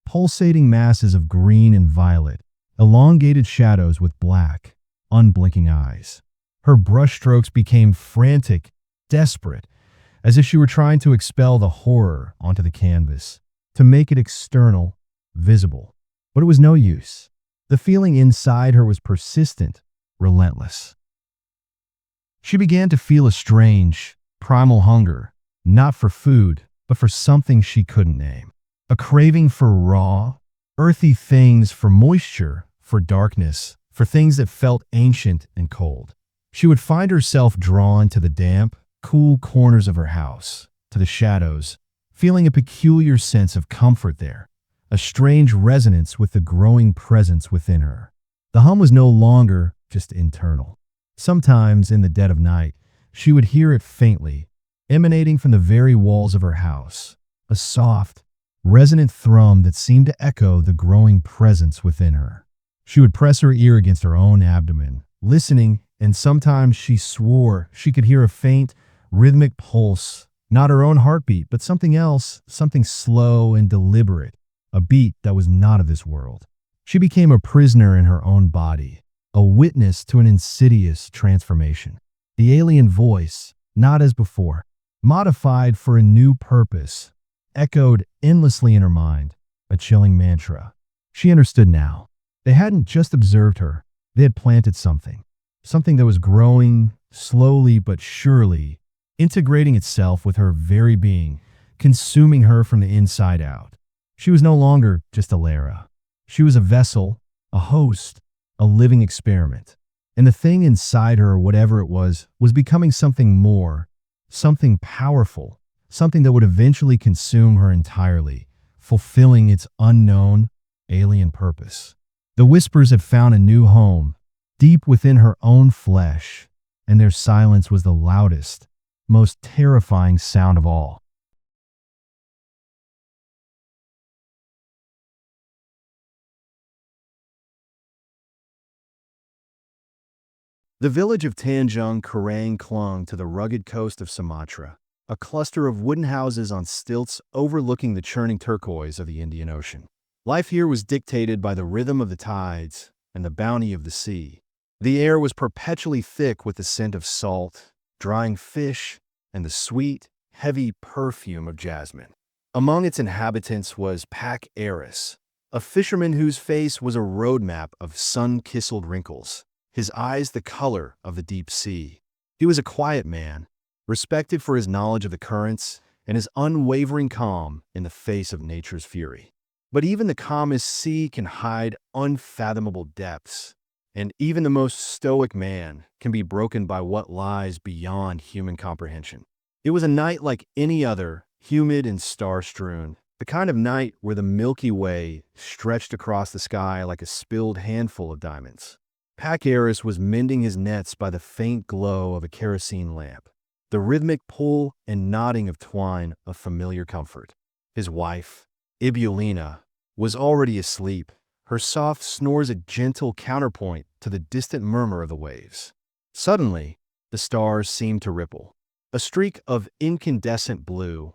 S1: pulsating masses of green and violet, elongated shadows with black, unblinking eyes. Her brushstrokes became frantic, desperate, as if she were trying to expel the horror onto the canvas, to make it external, visible. But it was no use. The feeling inside her was persistent, relentless. She began to feel a strange, primal hunger, not for food, but for something she couldn't name. A craving for raw, earthy things, for moisture, for darkness, for things that felt ancient and cold. She would find herself drawn to the damp, cool corners of her house, to the shadows, feeling a peculiar sense of comfort there, a strange resonance with the growing presence within her. The hum was no longer just internal. Sometimes, in the dead of night, she would hear it faintly, emanating from the very walls of her house, a soft, resonant thrum that seemed to echo the growing presence within her. She would press her ear against her own abdomen, listening, and sometimes she swore she could hear a faint, rhythmic pulse, not her own heartbeat, but something else, something slow and deliberate, a beat that was not of this world. She became a prisoner in her own body, a witness to an insidious transformation. The alien voice, not as before, modified for a new purpose, echoed endlessly in her mind, a chilling mantra. She understood now. They hadn't just observed her, they had planted something. Something that was growing, slowly but surely, integrating itself with her very being, consuming her from the inside out. She was no longer just a Lara. She was a vessel, a host, a living experiment. And the thing inside her, whatever it was becoming something more, something powerful, something that would eventually consume her entirely, fulfilling its unknown, alien purpose. The whispers had found a new home, deep within her own flesh, and their silence was the loudest, most terrifying sound of all. The village of Tanjung Karang clung to the rugged coast of Sumatra, a cluster of wooden houses on stilts overlooking the churning turquoise of the Indian Ocean. Life here was dictated by the rhythm of the tides and the bounty of the sea. The air was perpetually thick with the scent of salt, drying fish, and the sweet, heavy perfume of jasmine. Among its inhabitants was Pak Eris, a fisherman whose face was a roadmap of sun-kissed wrinkles, his eyes the color of the deep sea. He was a quiet man, respected for his knowledge of the currents and his unwavering calm in the face of nature's fury. But even the calmest sea can hide unfathomable depths, and even the most stoic man can be broken by what lies beyond human comprehension. It was a night like any other, humid and star-strewn, the kind of night where the Milky Way stretched across the sky like a spilled handful of diamonds. Pak Eris was mending his nets by the faint glow of a kerosene lamp. the rhythmic pull and knotting of twine of familiar comfort. His wife, Ibulina, was already asleep, her soft snores a gentle counterpoint to the distant murmur of the waves. Suddenly, the stars seemed to ripple. A streak of incandescent blue,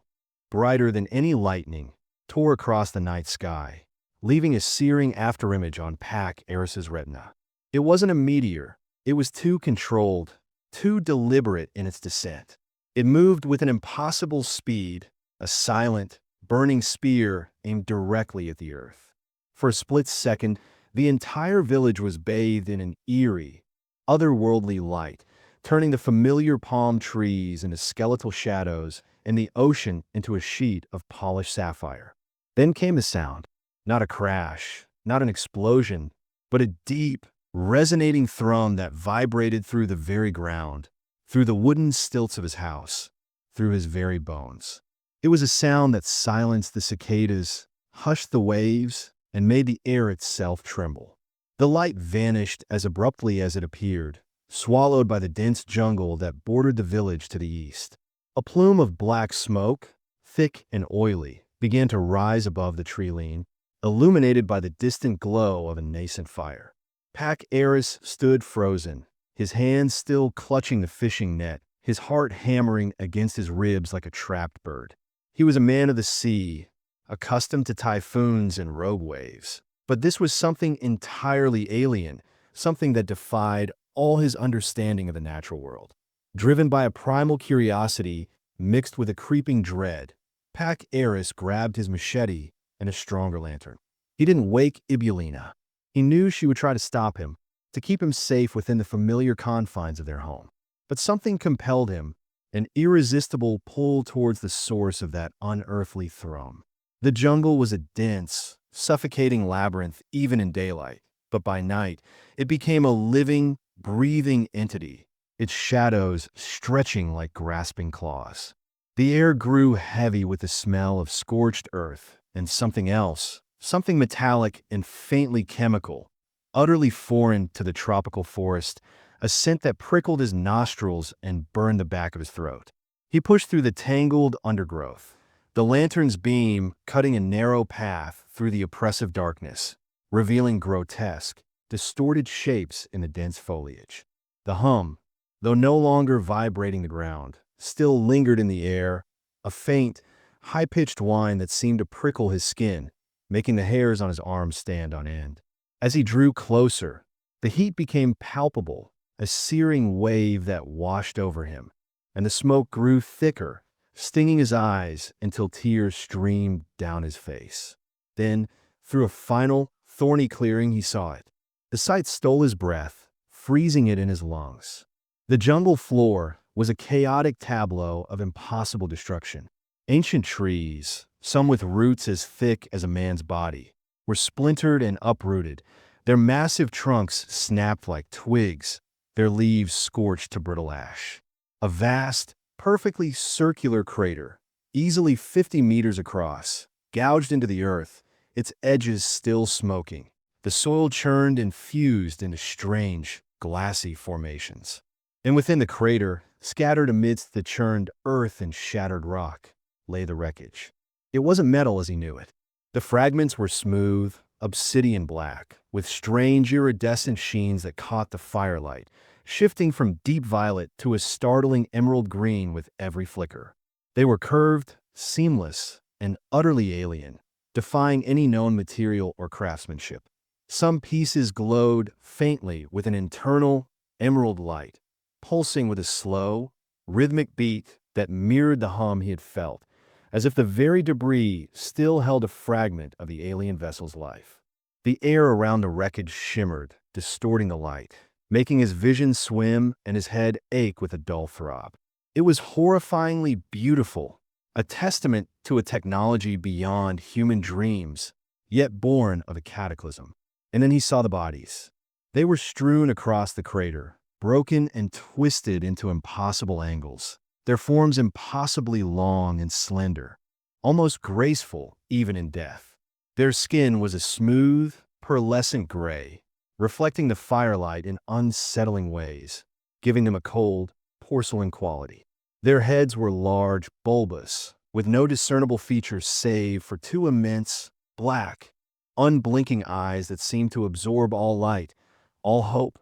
S1: brighter than any lightning, tore across the night sky, leaving a searing afterimage on Pac Eris's retina. It wasn't a meteor. It was too controlled, too deliberate in its descent. It moved with an impossible speed, a silent, burning spear aimed directly at the earth. For a split second, the entire village was bathed in an eerie, otherworldly light, turning the familiar palm trees into skeletal shadows and the ocean into a sheet of polished sapphire. Then came the sound, not a crash, not an explosion, but a deep, resonating thrum that vibrated through the very ground, through the wooden stilts of his house, through his very bones. It was a sound that silenced the cicadas, hushed the waves, and made the air itself tremble. The light vanished as abruptly as it appeared, swallowed by the dense jungle that bordered the village to the east. A plume of black smoke, thick and oily, began to rise above the tree-line, illuminated by the distant glow of a nascent fire. Pac Eris stood frozen, his hands still clutching the fishing net, his heart hammering against his ribs like a trapped bird. He was a man of the sea, accustomed to typhoons and rogue waves. But this was something entirely alien, something that defied all his understanding of the natural world. Driven by a primal curiosity mixed with a creeping dread, Pac Eris grabbed his machete and a stronger lantern. He didn't wake Ibulina. He knew she would try to stop him, to keep him safe within the familiar confines of their home. But something compelled him, an irresistible pull towards the source of that unearthly thrum. The jungle was a dense, suffocating labyrinth even in daylight, but by night it became a living, breathing entity, its shadows stretching like grasping claws. The air grew heavy with the smell of scorched earth and something else, something metallic and faintly chemical, utterly foreign to the tropical forest, a scent that prickled his nostrils and burned the back of his throat. He pushed through the tangled undergrowth, the lantern's beam cutting a narrow path through the oppressive darkness, revealing grotesque, distorted shapes in the dense foliage. The hum, though no longer vibrating the ground, still lingered in the air, a faint, high-pitched whine that seemed to prickle his skin, making the hairs on his arms stand on end. As he drew closer, the heat became palpable, a searing wave that washed over him, and the smoke grew thicker, stinging his eyes until tears streamed down his face. Then, through a final, thorny clearing, he saw it. The sight stole his breath, freezing it in his lungs. The jungle floor was a chaotic tableau of impossible destruction. Ancient trees, some with roots as thick as a man's body, were splintered and uprooted, their massive trunks snapped like twigs, their leaves scorched to brittle ash. A vast, perfectly circular crater, easily 50 meters across, gouged into the earth, its edges still smoking. The soil churned and fused into strange, glassy formations. And within the crater, scattered amidst the churned earth and shattered rock, lay the wreckage. It wasn't metal as he knew it. The fragments were smooth, obsidian black, with strange iridescent sheens that caught the firelight, shifting from deep violet to a startling emerald green with every flicker. They were curved, seamless, and utterly alien, defying any known material or craftsmanship. Some pieces glowed faintly with an internal, emerald light, pulsing with a slow, rhythmic beat that mirrored the hum he had felt, as if the very debris still held a fragment of the alien vessel's life. The air around the wreckage shimmered, distorting the light, making his vision swim and his head ache with a dull throb. It was horrifyingly beautiful, a testament to a technology beyond human dreams, yet born of a cataclysm. And then he saw the bodies. They were strewn across the crater, broken and twisted into impossible angles, their forms impossibly long and slender, almost graceful even in death. Their skin was a smooth, pearlescent gray, reflecting the firelight in unsettling ways, giving them a cold, porcelain quality. Their heads were large, bulbous, with no discernible features save for two immense, black, unblinking eyes that seemed to absorb all light, all hope,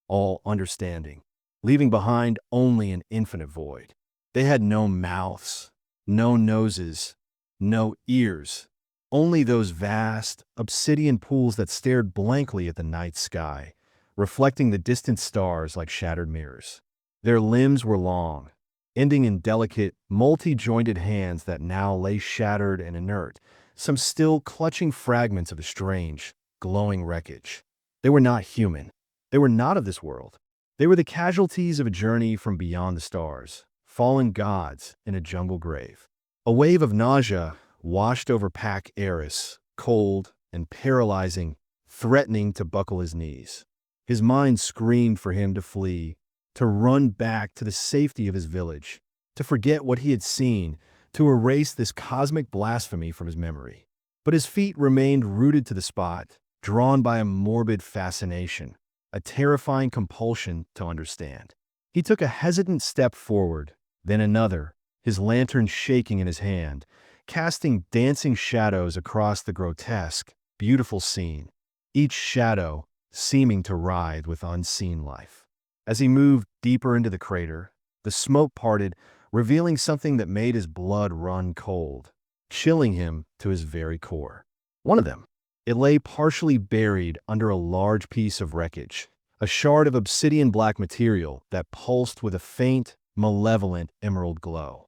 S1: all understanding, leaving behind only an infinite void. They had no mouths, no noses, no ears, only those vast, obsidian pools that stared blankly at the night sky, reflecting the distant stars like shattered mirrors. Their limbs were long, ending in delicate, multi-jointed hands that now lay shattered and inert, some still clutching fragments of a strange, glowing wreckage. They were not human. They were not of this world. They were the casualties of a journey from beyond the stars, fallen gods in a jungle grave. A wave of nausea washed over Pac Eris, cold and paralyzing, threatening to buckle his knees. His mind screamed for him to flee, to run back to the safety of his village, to forget what he had seen, to erase this cosmic blasphemy from his memory. But his feet remained rooted to the spot, drawn by a morbid fascination, a terrifying compulsion to understand. He took a hesitant step forward, then another, his lantern shaking in his hand, casting dancing shadows across the grotesque, beautiful scene, each shadow seeming to writhe with unseen life. As he moved deeper into the crater, the smoke parted, revealing something that made his blood run cold, chilling him to his very core. One of them. It lay partially buried under a large piece of wreckage, a shard of obsidian black material that pulsed with a faint, malevolent emerald glow.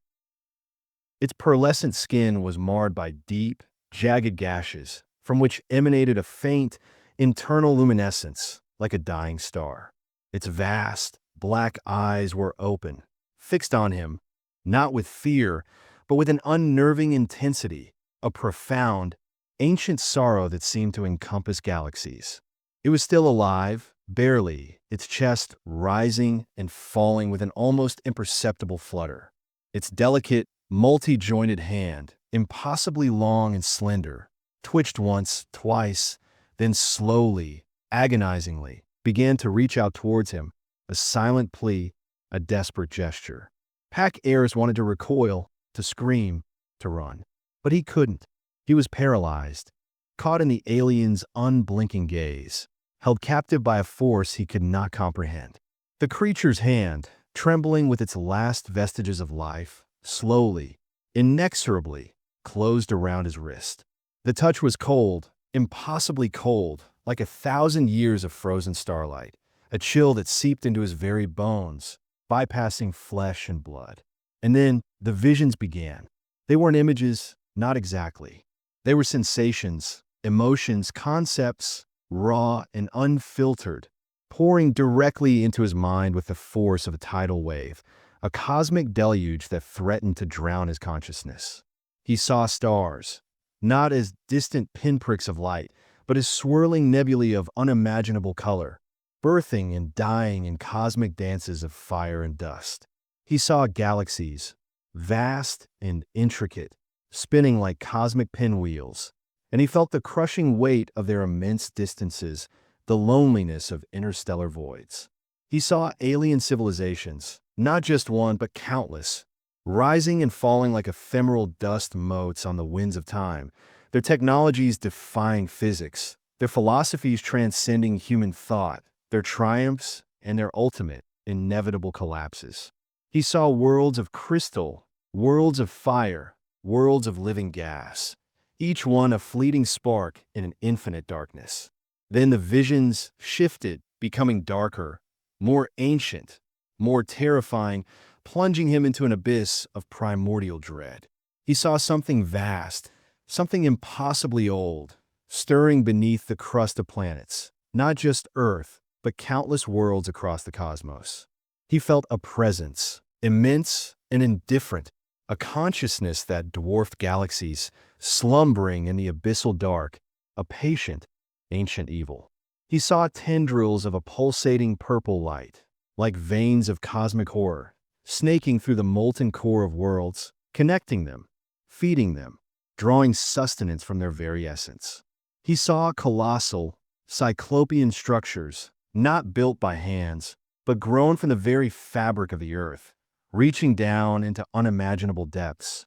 S1: Its pearlescent skin was marred by deep, jagged gashes, from which emanated a faint, internal luminescence like a dying star. Its vast, black eyes were open, fixed on him, not with fear, but with an unnerving intensity, a profound, ancient sorrow that seemed to encompass galaxies. It was still alive, barely, its chest rising and falling with an almost imperceptible flutter. Its delicate, multi-jointed hand, impossibly long and slender, twitched once, twice, then slowly, agonizingly, began to reach out towards him, a silent plea, a desperate gesture. Pac Eris wanted to recoil, to scream, to run. But he couldn't. He was paralyzed, caught in the alien's unblinking gaze, held captive by a force he could not comprehend. The creature's hand, trembling with its last vestiges of life, slowly, inexorably, closed around his wrist. The touch was cold, impossibly cold, like 1,000 years of frozen starlight, a chill that seeped into his very bones, bypassing flesh and blood. And then the visions began. They weren't images, not exactly. They were sensations, emotions, concepts, raw and unfiltered, pouring directly into his mind with the force of a tidal wave, a cosmic deluge that threatened to drown his consciousness. He saw stars, not as distant pinpricks of light, but as swirling nebulae of unimaginable color, birthing and dying in cosmic dances of fire and dust. He saw galaxies, vast and intricate, spinning like cosmic pinwheels, and he felt the crushing weight of their immense distances, the loneliness of interstellar voids. He saw alien civilizations, not just one but countless, rising and falling like ephemeral dust motes on the winds of time, their technologies defying physics, their philosophies transcending human thought, their triumphs and their ultimate, inevitable collapses. He saw worlds of crystal, worlds of fire, worlds of living gas, each one a fleeting spark in an infinite darkness. Then the visions shifted, becoming darker, more ancient, more terrifying, plunging him into an abyss of primordial dread. He saw something vast, something impossibly old, stirring beneath the crust of planets, not just Earth, but countless worlds across the cosmos. He felt a presence, immense and indifferent, a consciousness that dwarfed galaxies, slumbering in the abyssal dark, a patient, ancient evil. He saw tendrils of a pulsating purple light, like veins of cosmic horror, snaking through the molten core of worlds, connecting them, feeding them, drawing sustenance from their very essence. He saw colossal, cyclopean structures, not built by hands, but grown from the very fabric of the earth, reaching down into unimaginable depths,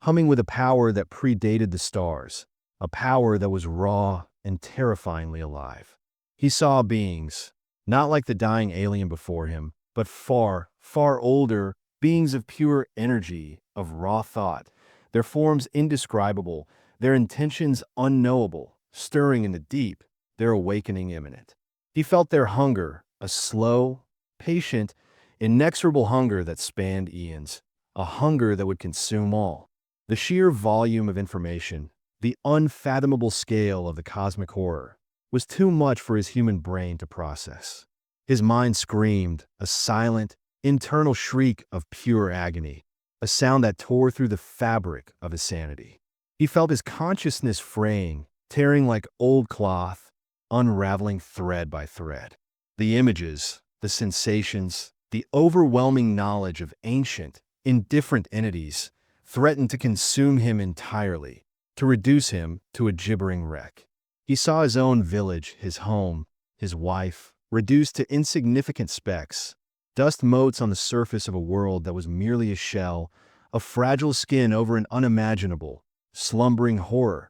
S1: humming with a power that predated the stars, a power that was raw and terrifyingly alive. He saw beings, not like the dying alien before him, but far, far older, beings of pure energy, of raw thought, their forms indescribable, their intentions unknowable, stirring in the deep, their awakening imminent. He felt their hunger, a slow, patient, inexorable hunger that spanned eons, a hunger that would consume all. The sheer volume of information, the unfathomable scale of the cosmic horror, was too much for his human brain to process. His mind screamed, a silent, internal shriek of pure agony, a sound that tore through the fabric of his sanity. He felt his consciousness fraying, tearing like old cloth, unraveling thread by thread. The images, the sensations, the overwhelming knowledge of ancient, indifferent entities threatened to consume him entirely, to reduce him to a gibbering wreck. He saw his own village, his home, his wife, reduced to insignificant specks, dust motes on the surface of a world that was merely a shell, a fragile skin over an unimaginable, slumbering horror,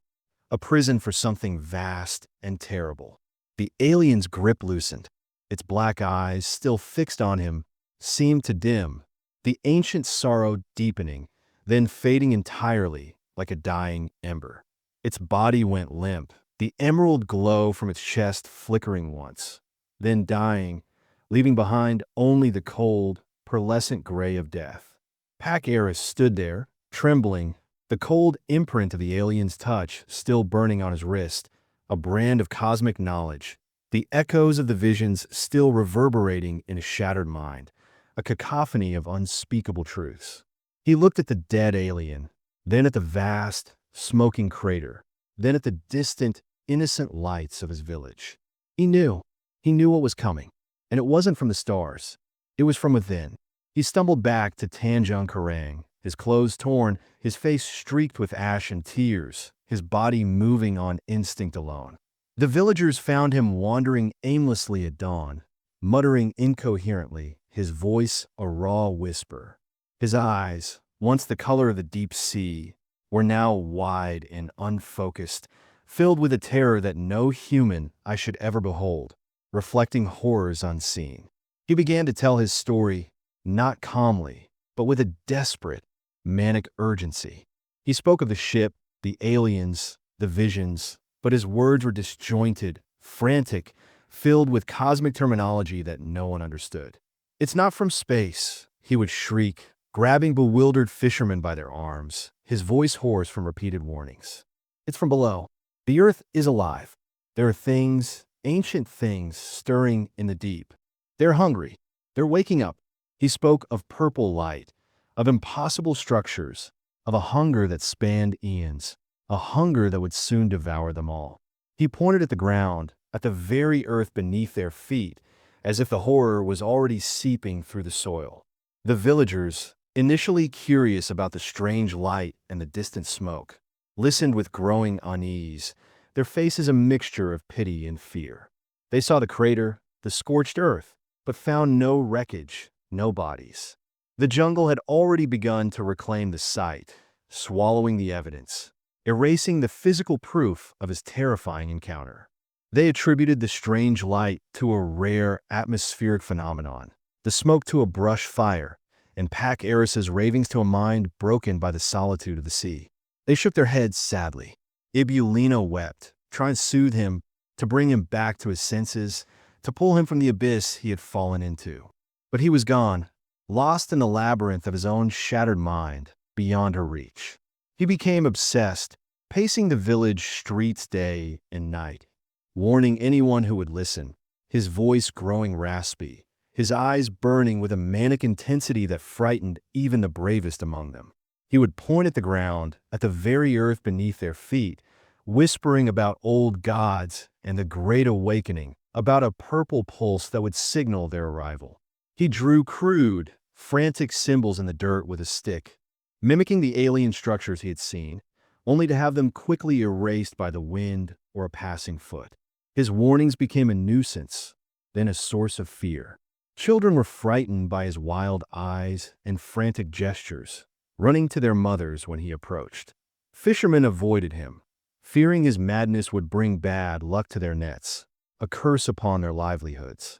S1: a prison for something vast and terrible. The alien's grip loosened. Its black eyes, still fixed on him, seemed to dim, the ancient sorrow deepening, then fading entirely like a dying ember. Its body went limp, the emerald glow from its chest flickering once, then dying, leaving behind only the cold, pearlescent gray of death. Pac Eris stood there, trembling, the cold imprint of the alien's touch still burning on his wrist, a brand of cosmic knowledge, the echoes of the visions still reverberating in his shattered mind, a cacophony of unspeakable truths. He looked at the dead alien, then at the vast, smoking crater, then at the distant, innocent lights of his village. He knew what was coming, and it wasn't from the stars. It was from within. He stumbled back to Tanjung Karang, his clothes torn, his face streaked with ash and tears, his body moving on instinct alone. The villagers found him wandering aimlessly at dawn, muttering incoherently, his voice a raw whisper. His eyes, once the color of the deep sea, were now wide and unfocused, filled with a terror that no human eye should ever behold, reflecting horrors unseen. He began to tell his story, not calmly, but with a desperate, manic urgency. He spoke of the ship, the aliens, the visions, but his words were disjointed, frantic, filled with cosmic terminology that no one understood. "It's not from space," he would shriek, grabbing bewildered fishermen by their arms, his voice hoarse from repeated warnings. "It's from below. The earth is alive. There are things, ancient things, stirring in the deep. They're hungry. They're waking up." He spoke of purple light, of impossible structures, of a hunger that spanned eons, a hunger that would soon devour them all. He pointed at the ground, at the very earth beneath their feet, as if the horror was already seeping through the soil. The villagers, initially curious about the strange light and the distant smoke, listened with growing unease, their faces a mixture of pity and fear. They saw the crater, the scorched earth, but found no wreckage, no bodies. The jungle had already begun to reclaim the site, swallowing the evidence, erasing the physical proof of his terrifying encounter. They attributed the strange light to a rare atmospheric phenomenon, the smoke to a brush fire, and Pac Eris's ravings to a mind broken by the solitude of the sea. They shook their heads sadly. Ibulino wept, trying to soothe him, to bring him back to his senses, to pull him from the abyss he had fallen into. But he was gone, lost in the labyrinth of his own shattered mind, beyond her reach. He became obsessed, pacing the village streets day and night, warning anyone who would listen, his voice growing raspy, his eyes burning with a manic intensity that frightened even the bravest among them. He would point at the ground, at the very earth beneath their feet, whispering about old gods and the great awakening, about a purple pulse that would signal their arrival. He drew crude, frantic symbols in the dirt with a stick, mimicking the alien structures he had seen, only to have them quickly erased by the wind or a passing foot. His warnings became a nuisance, then a source of fear. Children were frightened by his wild eyes and frantic gestures, running to their mothers when he approached. Fishermen avoided him, fearing his madness would bring bad luck to their nets, a curse upon their livelihoods.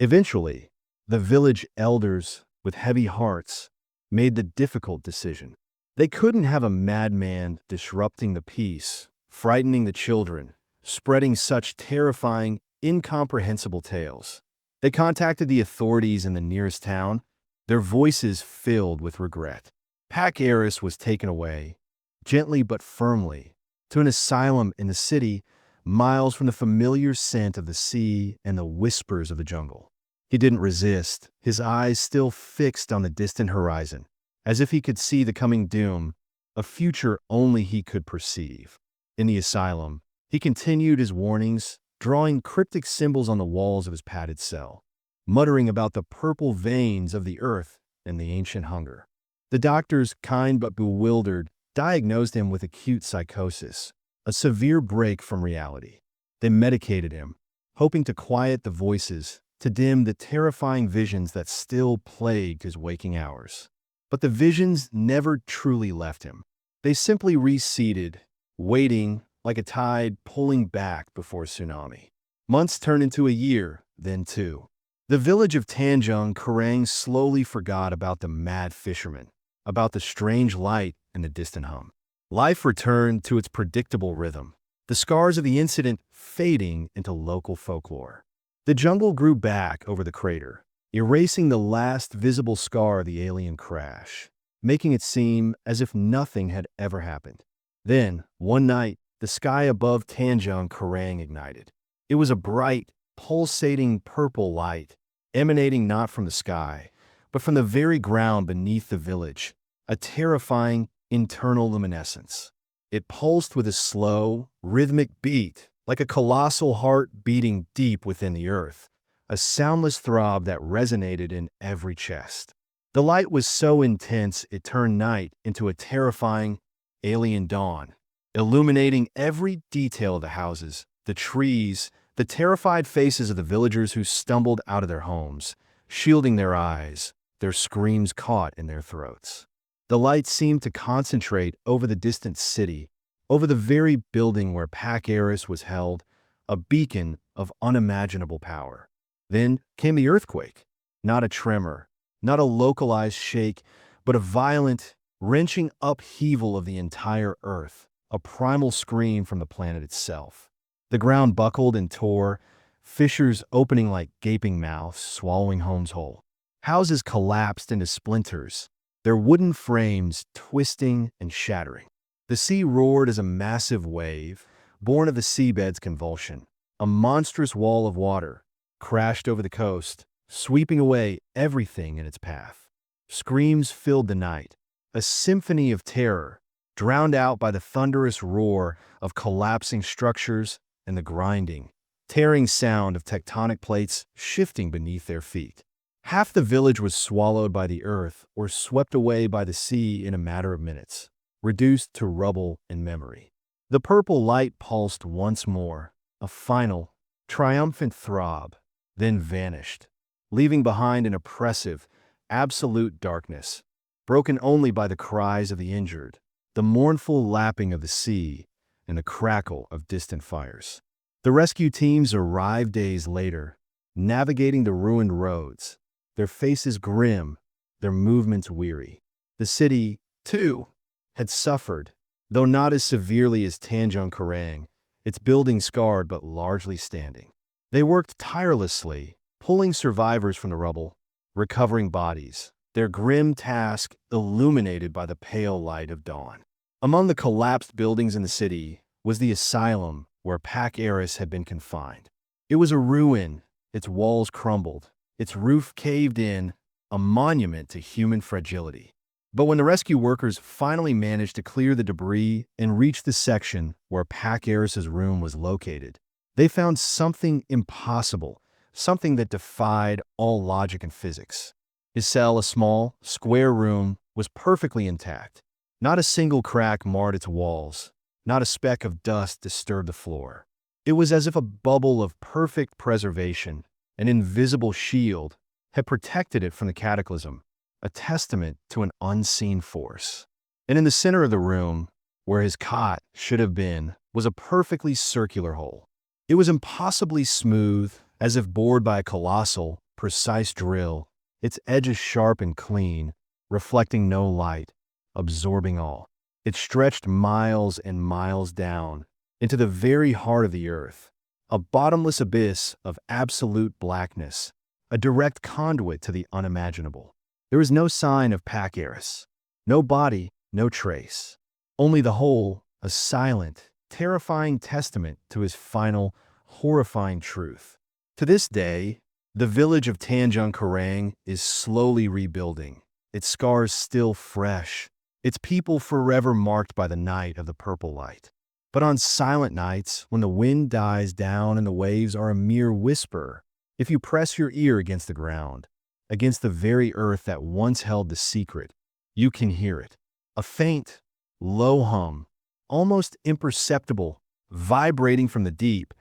S1: Eventually, the village elders, with heavy hearts, made the difficult decision. They couldn't have a madman disrupting the peace, frightening the children, spreading such terrifying, incomprehensible tales. They contacted the authorities in the nearest town, their voices filled with regret. Pac Eris was taken away, gently but firmly, to an asylum in the city, miles from the familiar scent of the sea and the whispers of the jungle. He didn't resist, his eyes still fixed on the distant horizon, as if he could see the coming doom, a future only he could perceive. In the asylum, he continued his warnings, drawing cryptic symbols on the walls of his padded cell, muttering about the purple veins of the earth and the ancient hunger. The doctors, kind but bewildered, diagnosed him with acute psychosis, a severe break from reality. They medicated him, hoping to quiet the voices, to dim the terrifying visions that still plagued his waking hours. But the visions never truly left him. They simply receded, waiting like a tide pulling back before a tsunami. Months turned into a year, then two. The village of Tanjung Karang slowly forgot about the mad fisherman, about the strange light and the distant hum. Life returned to its predictable rhythm, the scars of the incident fading into local folklore. The jungle grew back over the crater, erasing the last visible scar of the alien crash, making it seem as if nothing had ever happened. Then, one night, the sky above Tanjung Karang ignited. It was a bright, pulsating purple light, emanating not from the sky, but from the very ground beneath the village, a terrifying internal luminescence. It pulsed with a slow, rhythmic beat, like a colossal heart beating deep within the earth, a soundless throb that resonated in every chest. The light was so intense it turned night into a terrifying, alien dawn, illuminating every detail of the houses, the trees, the terrified faces of the villagers who stumbled out of their homes, shielding their eyes, their screams caught in their throats. The light seemed to concentrate over the distant city, over the very building where Pac Eris was held, a beacon of unimaginable power. Then came the earthquake, not a tremor, not a localized shake, but a violent, wrenching upheaval of the entire earth, a primal scream from the planet itself. The ground buckled and tore, fissures opening like gaping mouths, swallowing homes whole. Houses collapsed into splinters, their wooden frames twisting and shattering. The sea roared as a massive wave, born of the seabed's convulsion. A monstrous wall of water crashed over the coast, sweeping away everything in its path. Screams filled the night, a symphony of terror, drowned out by the thunderous roar of collapsing structures and the grinding, tearing sound of tectonic plates shifting beneath their feet. Half the village was swallowed by the earth or swept away by the sea in a matter of minutes, reduced to rubble and memory. The purple light pulsed once more, a final, triumphant throb, then vanished, leaving behind an oppressive, absolute darkness, broken only by the cries of the injured, the mournful lapping of the sea, and the crackle of distant fires. The rescue teams arrived days later, navigating the ruined roads, their faces grim, their movements weary. The city, too, had suffered, though not as severely as Tanjung Karang, its buildings scarred but largely standing. They worked tirelessly, pulling survivors from the rubble, recovering bodies, their grim task illuminated by the pale light of dawn. Among the collapsed buildings in the city was the asylum where Pac Eris had been confined. It was a ruin, its walls crumbled, its roof caved in, a monument to human fragility. But when the rescue workers finally managed to clear the debris and reach the section where Pac Eris's room was located, they found something impossible, something that defied all logic and physics. His cell, a small, square room, was perfectly intact. Not a single crack marred its walls, not a speck of dust disturbed the floor. It was as if a bubble of perfect preservation, an invisible shield, had protected it from the cataclysm, a testament to an unseen force. And in the center of the room, where his cot should have been, was a perfectly circular hole. It was impossibly smooth, as if bored by a colossal, precise drill, its edges sharp and clean, reflecting no light, absorbing all. It stretched miles and miles down into the very heart of the earth, a bottomless abyss of absolute blackness, a direct conduit to the unimaginable. There was no sign of Pac Eris, no body, no trace. Only the hole, a silent, terrifying testament to his final, horrifying truth. To this day, the village of Tanjung Karang is slowly rebuilding, its scars still fresh, its people forever marked by the night of the purple light. But on silent nights, when the wind dies down and the waves are a mere whisper, if you press your ear against the ground, against the very earth that once held the secret, you can hear it. A faint, low hum, almost imperceptible, vibrating from the deep,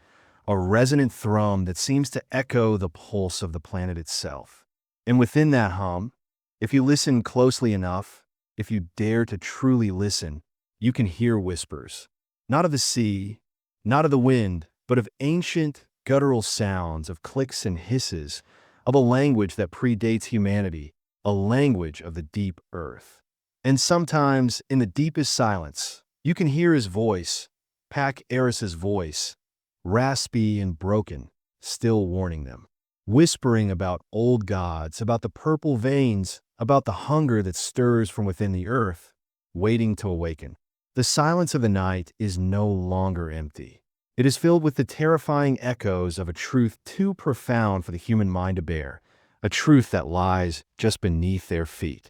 S1: a resonant thrum that seems to echo the pulse of the planet itself. And within that hum, if you listen closely enough, if you dare to truly listen, you can hear whispers. Not of the sea, not of the wind, but of ancient, guttural sounds, of clicks and hisses, of a language that predates humanity, a language of the deep earth. And sometimes, in the deepest silence, you can hear his voice, Pac Eris's voice, raspy and broken, still warning them, whispering about old gods, about the purple veins, about the hunger that stirs from within the earth, waiting to awaken. The silence of the night is no longer empty. It is filled with the terrifying echoes of a truth too profound for the human mind to bear, a truth that lies just beneath their feet.